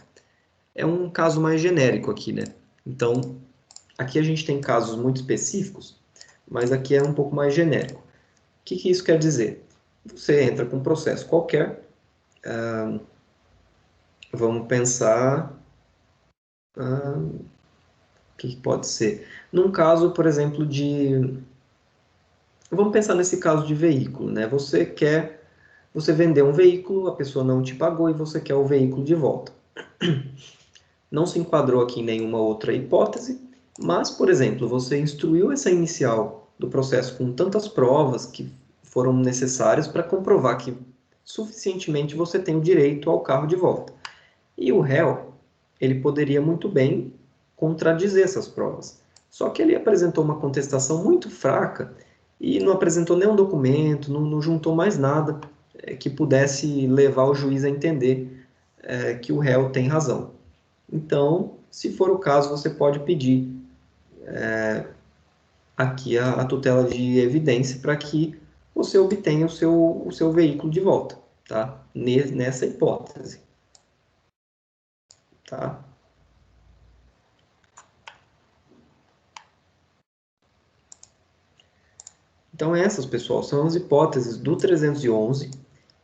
É um caso mais genérico aqui, né? Então, aqui a gente tem casos muito específicos, mas aqui é um pouco mais genérico. O que que isso quer dizer? Você entra com um processo qualquer, vamos pensar, o que pode ser? Num caso, por exemplo, vamos pensar nesse caso de veículo, né? Você vendeu um veículo, a pessoa não te pagou e você quer o veículo de volta. Não se enquadrou aqui em nenhuma outra hipótese, mas, por exemplo, você instruiu essa inicial do processo com tantas provas que foram necessárias para comprovar que suficientemente você tem o direito ao carro de volta. E o réu, ele poderia muito bem contradizer essas provas. Só que ele apresentou uma contestação muito fraca e não apresentou nenhum documento, não juntou mais nada que pudesse levar o juiz a entender que o réu tem razão. Então, se for o caso, você pode pedir aqui a tutela de evidência para que você obtenha o seu veículo de volta, tá? Nessa hipótese, tá? Então, essas, pessoal, são as hipóteses do 311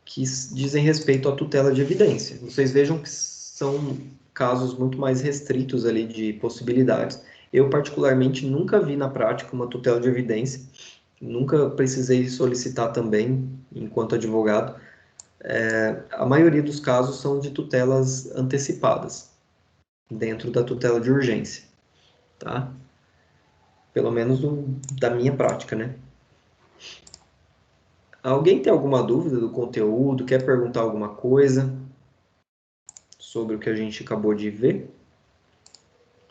que dizem respeito à tutela de evidência. Vocês vejam que são casos muito mais restritos ali de possibilidades. Eu, particularmente, nunca vi na prática uma tutela de evidência, nunca precisei solicitar também, enquanto advogado. A maioria dos casos são de tutelas antecipadas, dentro da tutela de urgência, tá? Pelo menos da minha prática, né? Alguém tem alguma dúvida do conteúdo? Quer perguntar alguma coisa sobre o que a gente acabou de ver?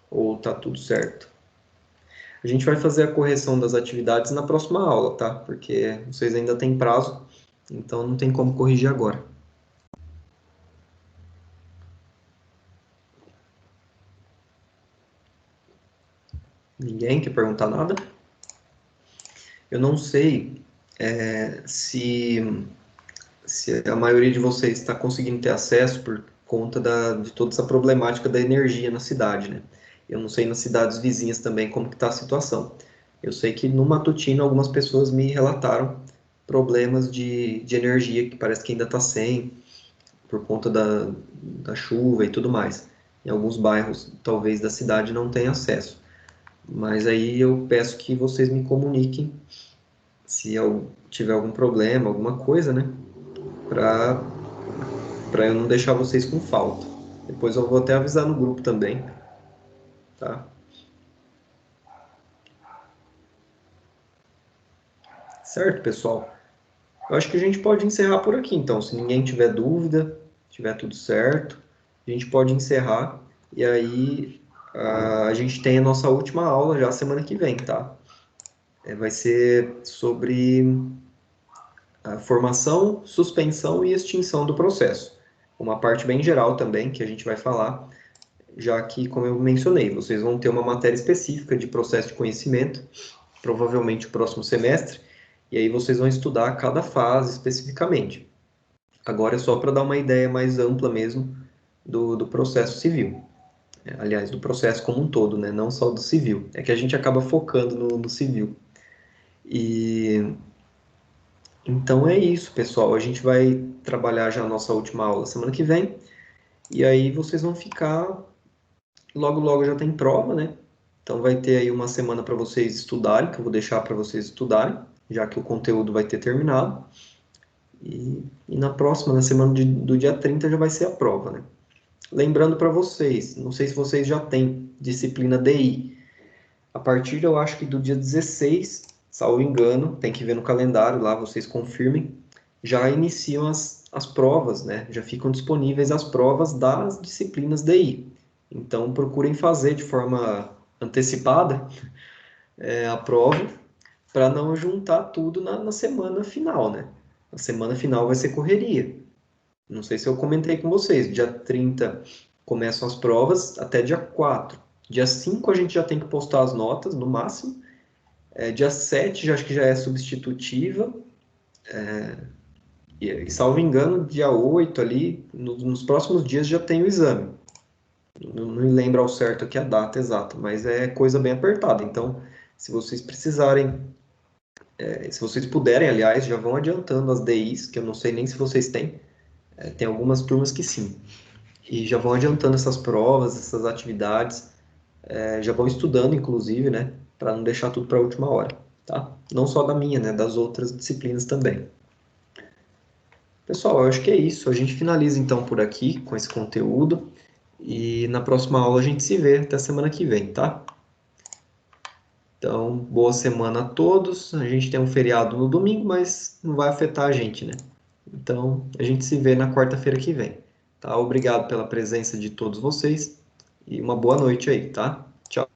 Ou tá tudo certo? A gente vai fazer a correção das atividades na próxima aula, tá? Porque vocês ainda têm prazo, então não tem como corrigir agora. Ninguém quer perguntar nada? Eu não sei se se a maioria de vocês está conseguindo ter acesso por conta de toda essa problemática da energia na cidade, né? Eu não sei nas cidades vizinhas também como que está a situação. Eu sei que no Matutino algumas pessoas me relataram problemas de energia que parece que ainda está sem, por conta da chuva e tudo mais. Em alguns bairros, talvez, da cidade não tenha acesso. Mas aí eu peço que vocês me comuniquem se eu tiver algum problema, alguma coisa, né? Para eu não deixar vocês com falta. Depois eu vou até avisar no grupo também, tá? Certo, pessoal? Eu acho que a gente pode encerrar por aqui, então. Se ninguém tiver dúvida, tiver tudo certo, a gente pode encerrar. E aí a gente tem a nossa última aula já semana que vem, tá? Vai ser sobre a formação, suspensão e extinção do processo. Uma parte bem geral também que a gente vai falar, já que, como eu mencionei, vocês vão ter uma matéria específica de processo de conhecimento, provavelmente o próximo semestre, e aí vocês vão estudar cada fase especificamente. Agora é só para dar uma ideia mais ampla mesmo do processo civil. Aliás, do processo como um todo, né? Não só do civil. É que a gente acaba focando no civil. E então é isso, pessoal. A gente vai trabalhar já a nossa última aula semana que vem. E aí vocês vão ficar. Logo, logo já tem prova, né? Então vai ter aí uma semana para vocês estudarem, que eu vou deixar para vocês estudarem, já que o conteúdo vai ter terminado. E na próxima, na semana do dia 30, já vai ser a prova, né? Lembrando para vocês, não sei se vocês já têm disciplina DI. A partir, eu acho que do dia 16, salvo engano, tem que ver no calendário lá, vocês confirmem, já iniciam as provas, né? Já ficam disponíveis as provas das disciplinas DI. Então, procurem fazer de forma antecipada a prova, para não juntar tudo na semana final, né? A semana final vai ser correria. Não sei se eu comentei com vocês, dia 30 começam as provas até dia 4. Dia 5 a gente já tem que postar as notas, no máximo. Dia 7 já acho que já é substitutiva. E salvo engano, dia 8 ali, nos próximos dias já tem o exame. Não me lembro ao certo aqui a data exata, mas é coisa bem apertada. Então, se vocês precisarem, se vocês puderem, aliás, já vão adiantando as DIs, que eu não sei nem se vocês têm. Tem algumas turmas que sim. E já vão adiantando essas provas, essas atividades, já vão estudando, inclusive, né, para não deixar tudo para a última hora, tá? Não só da minha, né, das outras disciplinas também. Pessoal, eu acho que é isso. A gente finaliza então por aqui com esse conteúdo e na próxima aula a gente se vê até semana que vem, tá? Então, boa semana a todos. A gente tem um feriado no domingo, mas não vai afetar a gente, né? Então, a gente se vê na quarta-feira que vem, tá? Obrigado pela presença de todos vocês e uma boa noite aí, tá? Tchau.